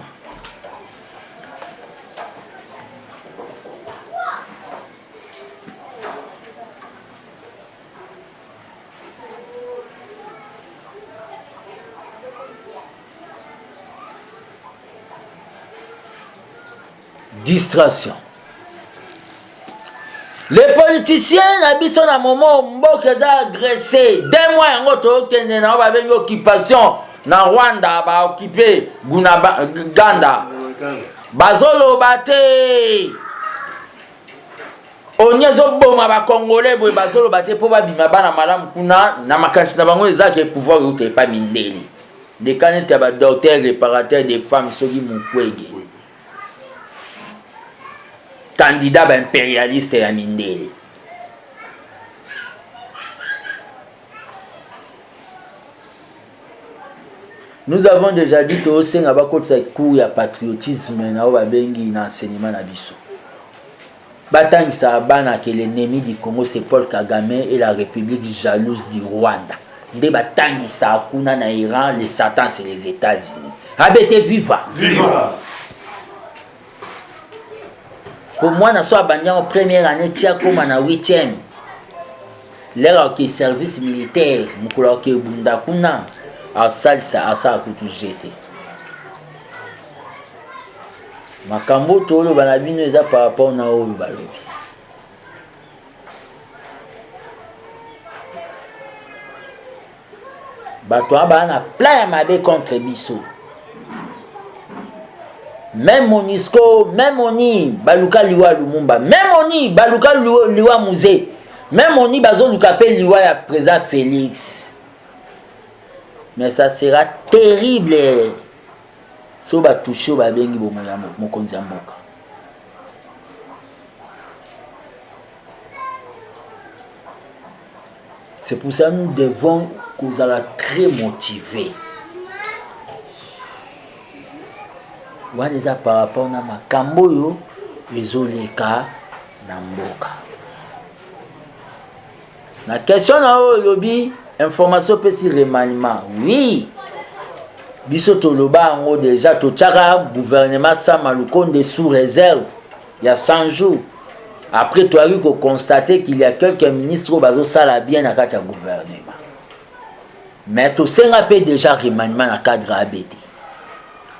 Distraction. Les politiciens n'habitent à un moment où ils ont agressé. 2 mois, ils ont eu occupation. Na Rwanda, ils ont occupé Ganda. Bazolo bate. Onyezo boma ba Congolais, bazolo bate pour babima bana madame kuna na makanisi na bango ezaki pouvoir uté pas mindeli. Des canettes ba docteur réparateur des femmes soki mukwege. Candidat impérialiste et Mindeli. Nous avons déjà dit au sein à bako de cours ya patriotisme na ba bengi na enseignement na biso. Batangisa bana que l'ennemi du Congo c'est Paul Kagame et la République jalouse du Rwanda. Nde batangisa kuna na Iran, les Satan c'est les États-Unis. Abete viva. Viva. Pour moi, je suis en première année, je suis en 8e. L'air qui service militaire, je suis en salle, ça a tout jeté. Ma cambo, tout le balabino est par rapport à où il Bato a plein de contre Bissot. Même MONUSCO, même ONI, Baluka Liwa Lumumba, même ONI, Baluka Liwa Musée, même ONI, Bazo Lukape Liwa ya présent Félix. Mais ça sera terrible. So ba touché ba bengi bo mokonzi mboka. C'est pour ça que nous devons nous être très motivés. Waneza par rapport na makambo yo ezoleka na mboka. La question na o lobby information pesi remaniement. Oui. Biso to loba ngo déjà to tchaka gouvernement Samalukonde sous réserve. Il y a 100 jours. Après tu as eu qu'on constater qu'il y a quelques ministres bazo sala bien na kati ya gouvernement. Mais to senga pe déjà remaniement na cadre ABT.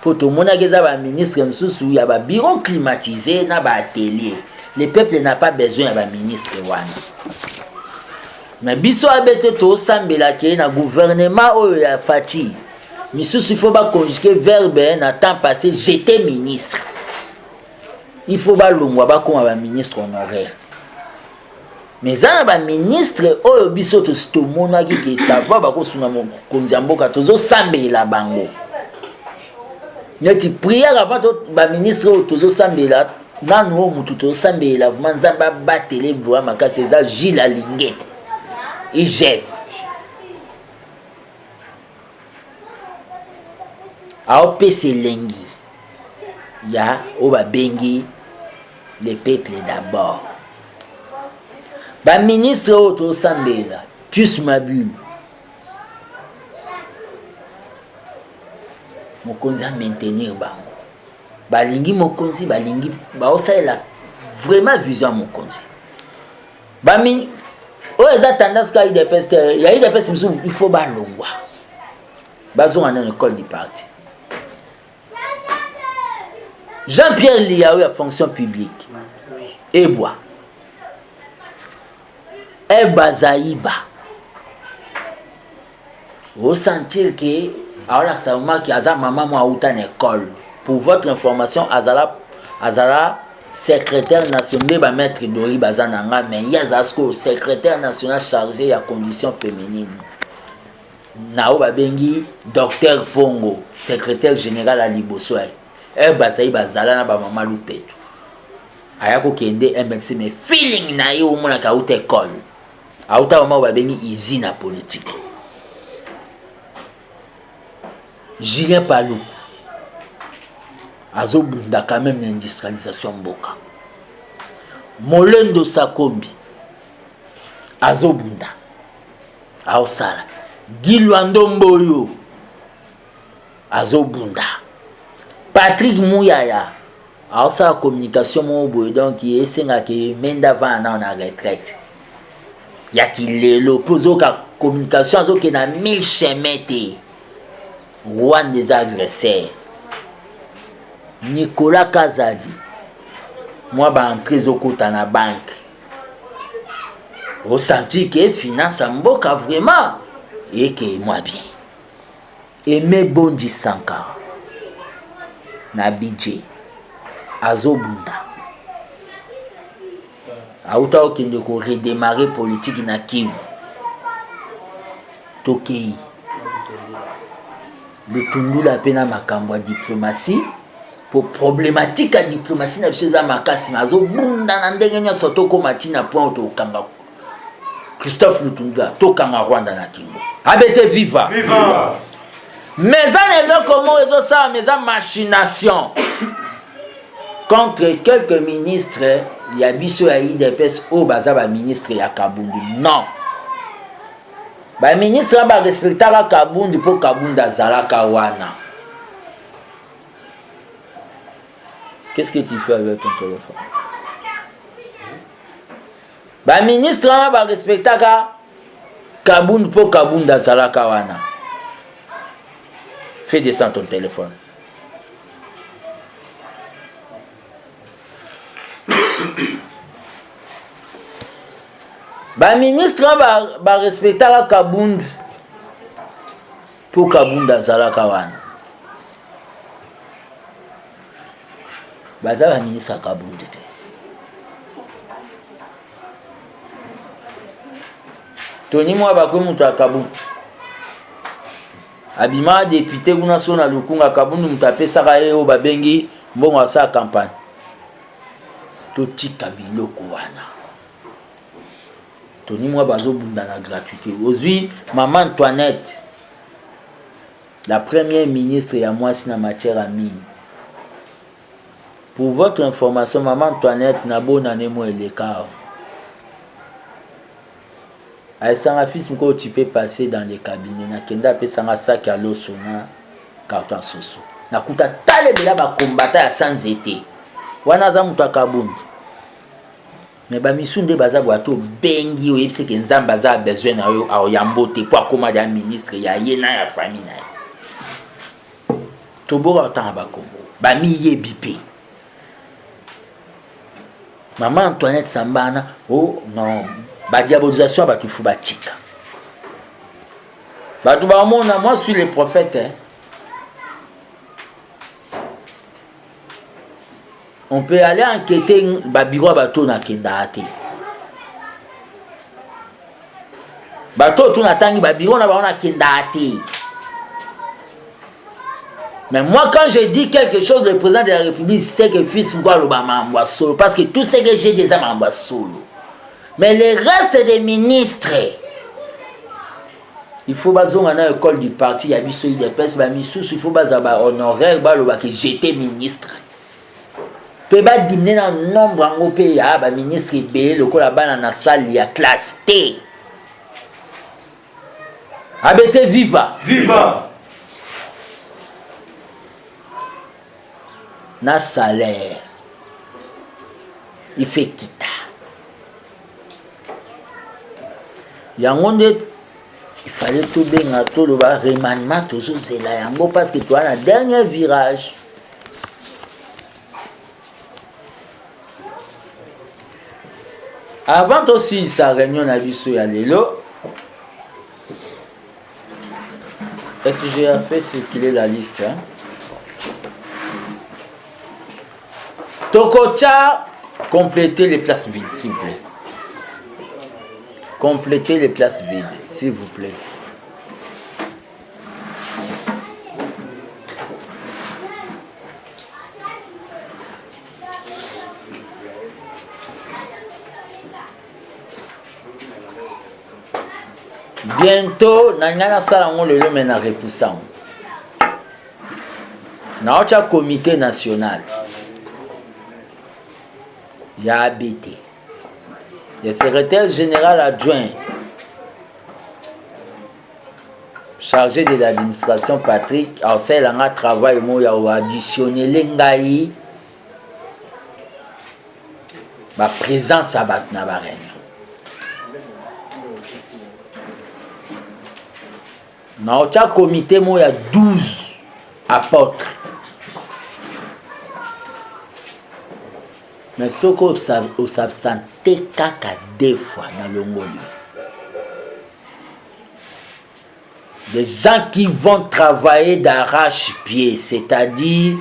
Pour tout le monde qui a un ministre, il y a un bureau climatisé, il y a un atelier. Le peuple n'a pas besoin d'un ministre. Mais biso abete to sambela ke na gouvernement o ya fati. Misusu il faut pas conjuguer verbe na temps passé j'étais ministre. Il faut pas longwa ba comme un ministre honoraire. Mais ça ba ministre o biso to mona ki savoir ba ko suna mo konzamboka tozo sambela bango. Neti prière avant ba ministre o tozo sambela nanu o mutu to sambela vraiment nzamba batele vraiment ka c'est ça Gilles Alingete et Jeff a opese lengi ya o ba bengi le peuple d'abord ba ministre o to sambela plus mabu mokonzi a maintenir bango balingi mokonzi balingi baosalela vraiment vision mokonzi bami oyo eza tendance ka idps te ya idps misu il faut balongwa bazonga na école du parti Jean-Pierre Liaou ya fonction publique ebwa Ebazaïba vous sentir que alors ça moment qui a maman moi ou en école pour votre information azala secrétaire national ba maître Dori Bazananga mais yazasko secrétaire national chargé ya conditions féminines nao babengi docteur Pongo secrétaire général à Liboso Ebazaïba zala na ba maman lupetu ayako kende MLC mais feeling na yo mona ka ou école auta maman babengi usine politique Julien Palou azobunda quand même l'industrialisation mboka Molendo Sakombi azobunda aosala Gilwando Mboyo azobunda Patrick Mouyaya aosala communication mo boye donc yesenga ke menda vana na retraite ya kilelo pozoka communication azoke na 1000 chemete roi des agresseurs Nicolas Kazadi moi ba entrée zokota na banque ressenti que finance mboka vraiment et que moi bien Aimé Bondi Sankara na budget azobunda auta okende ko redémarrer politique na Kivu tokei le tundu la pena makambo ya diplomatie pour problématique ya diplomatie na biso eza makasi azobunda na ndenge nyonso tokoma ntina point tokanga Christophe Lutundu tokanga Rwanda na Kingo abete viva viva mais en eloko mo ezosala mais en machination contre quelques ministres ya biso ya IDPS o baza ba ministre ya Kabundu non ba ministre ba respectera Kabundu po Kabunda zalaka wana. Qu'est-ce que tu fais avec ton téléphone? Ba ministre ba respectera Kabundu po Kabunda zalaka wana. Fais descendre ton téléphone. Ba ministre ba respectera Kabund pour Kabunda zalaka wana. Baza ba ministre Kabund te. Tony moi ba ko mutu Kabund. Abima député kuna sona lukunga Kabund mutapesa ka yo babengi mbongo asa campagne. Totika biloko wana. Tony moi bazo bunda na gratuité. Aujourd'hui, maman Antoinette, la première ministre ya moi si na matière à mine. Pour votre information, maman Antoinette na bonne année moi l'écart. Aïssa fils mko tu peux passer dans les cabinets na kenda pe sanga sac à l'eau sona carton soso. Na kuta tale bela ba combattant ya sans été. Wana za mutu Kabundu. Mais ba misunde baza bwato bengi o yebise ke nzamba za besoin na yo a yambote po akoma ya ministre ya yena ya famille na. Tobora otanga ba kombo. Ba mi yebipe. Maman Antoinette Sambana, oh non, ba diabolisation ba tufu ba tika. Ba tu ba mona moi suis le prophète hein. On peut aller enquêter babiro bateau na kendate. Bateau tout na tangi babiro na ba kendate. Mais moi quand je dis quelque chose le président de la République c'est que fils mwa lobama mwa solo parce que tout ce que j'ai des âmes mwa solo. Mais le reste des ministres il faut bazonga na école du parti ya biso IDPS ba misusu il faut bazaba honoraire ba loba que j'étais ministre. Peba dimne na nombre en opé ya ba ministre be lokola bana na salle ya classe T. Abete viva. Viva. na salaire. Il fait quitter. Il fallait tout bien tout le remaniement toujours c'est là parce que tu as le dernier virage. Avant aussi sa réunion à Bissou à Lelo, est-ce que j'ai fait circuler la liste? Hein? Tokocha, complétez les places vides, s'il vous plaît. Complétez les places vides, s'il vous plaît. Bientôt, nangana salango le mena repoussant. Naocha comité national. Il y a ABT. Le secrétaire général adjoint chargé de l'administration Patrick Arsèle a travaillé moya ou additionné l'engaï ma présence à Batnabarène. Dans le comité, il y a 12 apôtres. Mais ce qu'on s'absentait qu'à 2 fois dans le monde. Des gens qui vont travailler d'arrache-pied, c'est-à-dire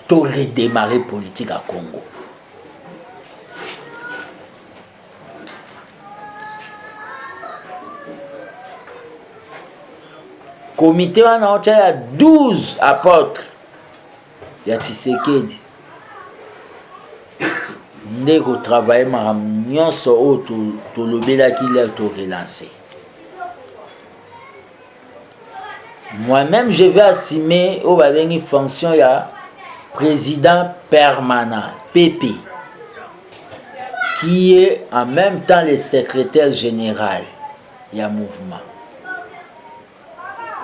tout redémarrer politique à Congo. Comité, il y a 12 apôtres. Il y a Tshisekedi. Dès que travaille, il y a tout le béla qui l'a relancé. Moi-même, je vais assumer une fonction de président permanent, PP, qui est en même temps le secrétaire général du mouvement.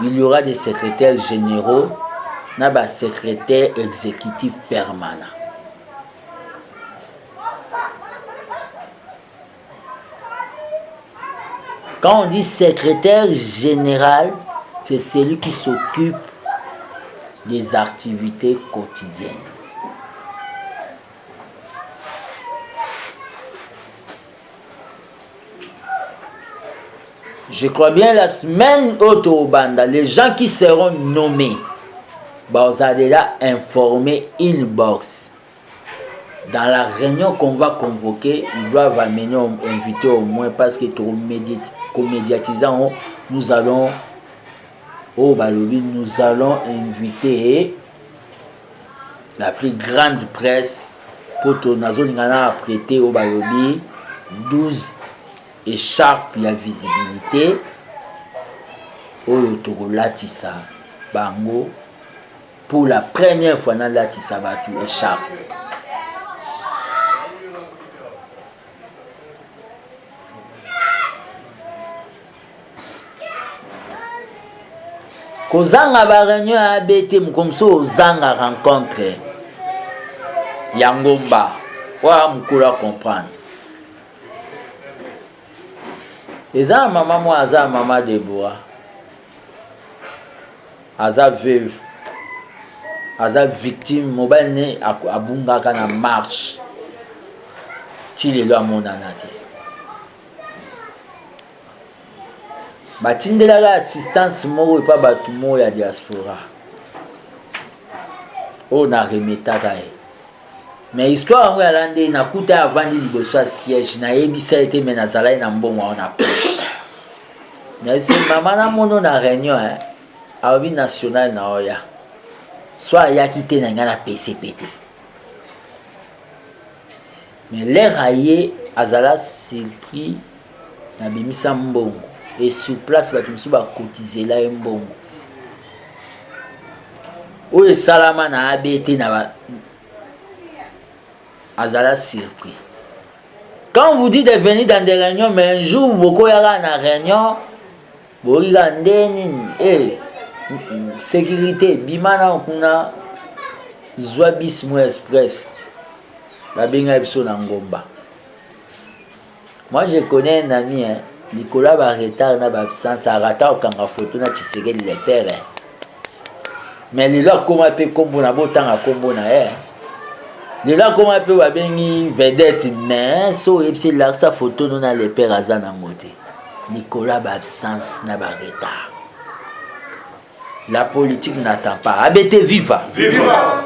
Il y aura des secrétaires généraux, des secrétaires exécutifs permanents. Quand on dit secrétaire général, c'est celui qui s'occupe des activités quotidiennes. Je crois bien la semaine au Banda, les gens qui seront nommés, vous allez là informer inbox. Dans la réunion qu'on va convoquer, ils doivent amener, inviter au moins parce que pour médiatisant, nous allons inviter la plus grande presse pour que nous apprêter au Balobi 12 écharpes et la visibilité au Latissa Bango pour la première fois dans Latissa Batu écharpe. Kozanga ba réunion à ABT comme ça ozanga rencontre Yangomba wa mukula comprendre. Eza maman moi aza maman Deborah. Aza veuve. Aza victime mobile abunga kana marche. Tile lo amonana te. Batindela la assistance moko pa batu mo ya diaspora. On a remetaka e. Mais histoire ngo ya lande na kuta avandi liboso siège na yebisa ete menazala na mbongo on poche. Na se mama na mono na réunion hein. Aobi national na oya. Soit ya quitté na ngana PCPT. Mais l'air aye azala surpris na bimisa mbongo. Et sur place, tu vas cotiser là un bon. Où est Salama na ABT na Azala surpris. Quand vous dites de venir dans des réunions, mais un jour, beaucoup y a une réunion, vous regardez, sécurité bimana kuna Zouabismo Express babenga biso na ngomba. Moi je connais un ami Nicolas ba retard na ba absence a rata okanga photo na Tshisekedi le père. Mais lelo comment pe kombo na botanga kombo na lelo comment pe babengi vedette mais so epsi la sa photo non na le père azana ngote. Nicolas ba absence na ba retard. La politique n'attend pas. ABT viva. Viva.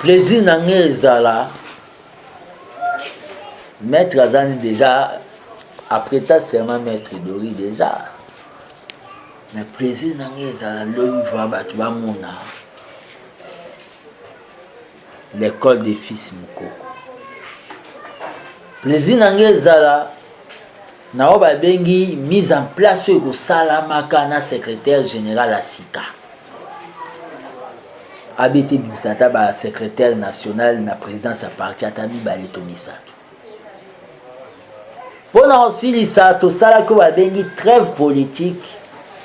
Plaisir n'angé zala. Maître Azani déjà, après ta serment maître Dori déjà. Mais plaisir n'angé zala, l'homme va battre Bamona. L'école des fils Moukoko. Plaisir n'angé zala. Naoba bengi mise en place au Salamaka na secrétaire général à Sika. ABT Bimsata ba secrétaire national na présidence à parti Atami Baleto Misato. Pendant aussi l'Isato Salako ba bengi trêve politique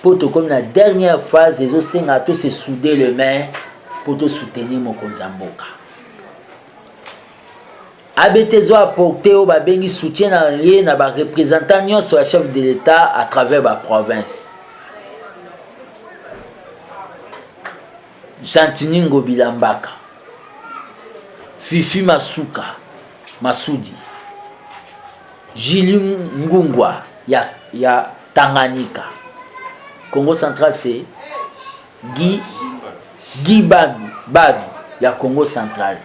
pour te comme la dernière phase les Osengato se souder le main pour te soutenir mon Konzamboka. ABT zo apporté au babengi soutien na rien na ba représentant sur la chef de l'État à travers la province. Chantiningo Bilambaka, Fifi Masuka, Masudi, Jili Ngungwa ya Tanganyika. Congo central c'est Guy Badu ya Congo central.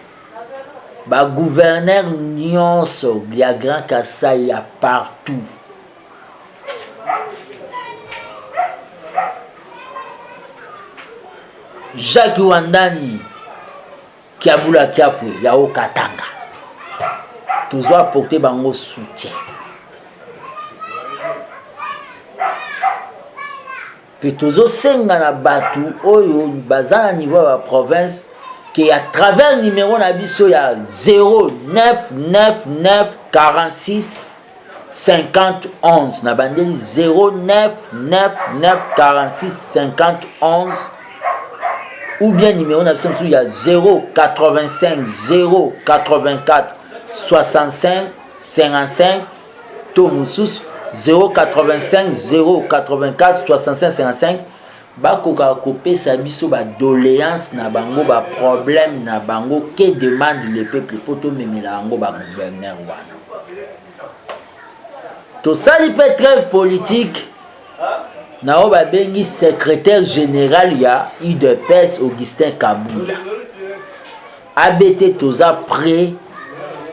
Ba gouverneur nyonso ya Grand Kassai ya partout. Jacques Wandani Kiabula Kiapwe ya Okatanga. Toujours apporter bango soutien. Puis toujours senga na batu oyo bazana niveau ya province qui à travers numéro nabiso ya 099 46 50 11 na bandeli 0999 46 50 11 ou bien numéro nabiso ya 085 084 65 55 Tomusus 085 084 65 55 bakoka kopesa biso ba doléance na bango ba problème na bango que demande le peuple pour to memela bango ba gouverneur wana to sali pe trêve politique na o ba bengi secrétaire général ya UDPS Augustin Kabula ABT toza prêt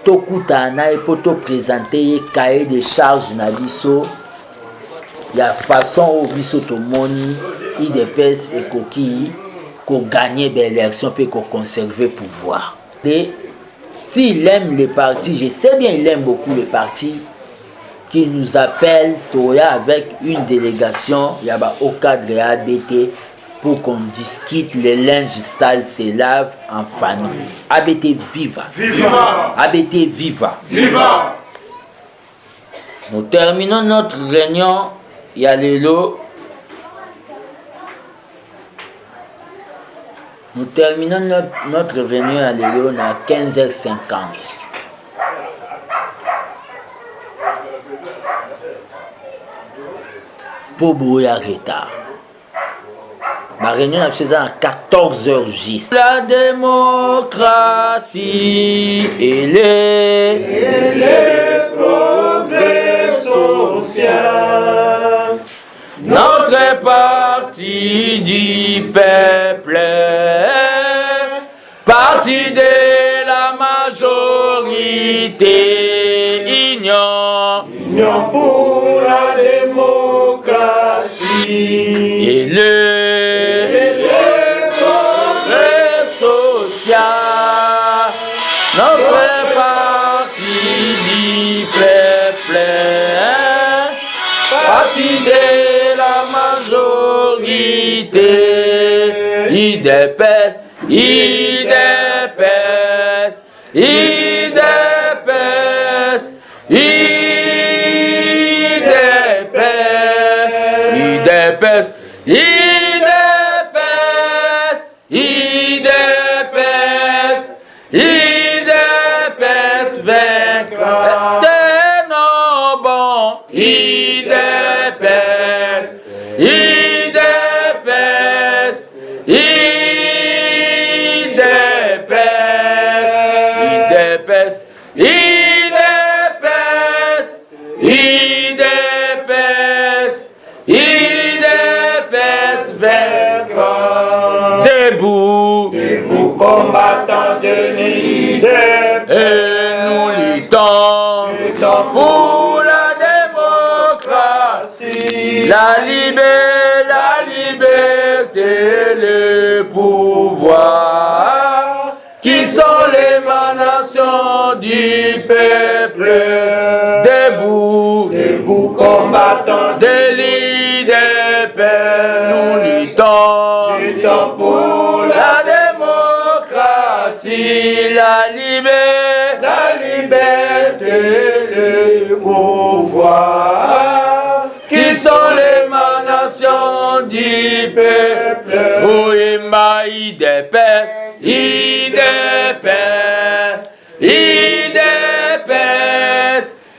to kutana et pour te présenter cahier de charges na biso ya façon au biso to moni IDPS et Koki qu'on gagne des élections puis qu'on conserve le pouvoir. Et s'il aime les partis, je sais bien il aime beaucoup les partis qui nous appellent Toya avec une délégation yaba au cadre de ABT pour qu'on discute les linges sales se lavent en famille. ABT viva. Viva. ABT viva. Viva. Nous terminons notre réunion. Il y a les lots. Nous terminons notre réunion à Lélo à 15h50. Pour brouiller retard. La réunion a fait à 14h juste. La démocratie et les progrès social. Notre parti du peuple, parti de la majorité, union pour la démocratie et le progrès social. Notre parti du peuple, parti de la majorité, IDPS, IDPS, IDPS, IDPS, IDPS. IDPS, IDPS, IDPS, IDPS, IDPS, IDPS, vainqueur. Debout, Debout combattants de l'IDPS, et nous luttons pour la démocratie, la liberté, le pouvoir, qui sont l'émanation du peuple. Debout, debout combattants de l'IDPS, nous luttons pour la démocratie, la liberté, le pouvoir, qui sont l'émanation du peuple. Oui, ma IDPS, IDPS, IDPS,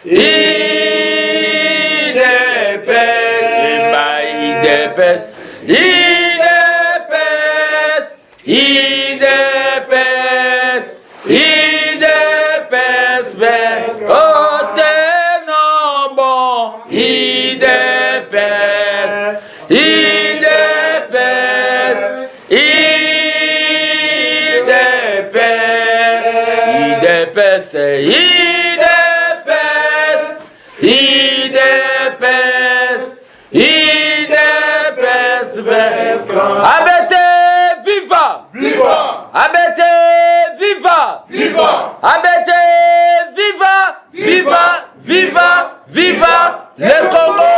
IDPS, ma IDPS, IDPS, IDPS, IDPS, oh, tenons bon, IDPS, IDPS, IDPS, IDPS, IDPS, IDPS, ABT, viva! viva, ABT, viva! viva, ABT, viva! Viva! Viva! Viva! Le Congo!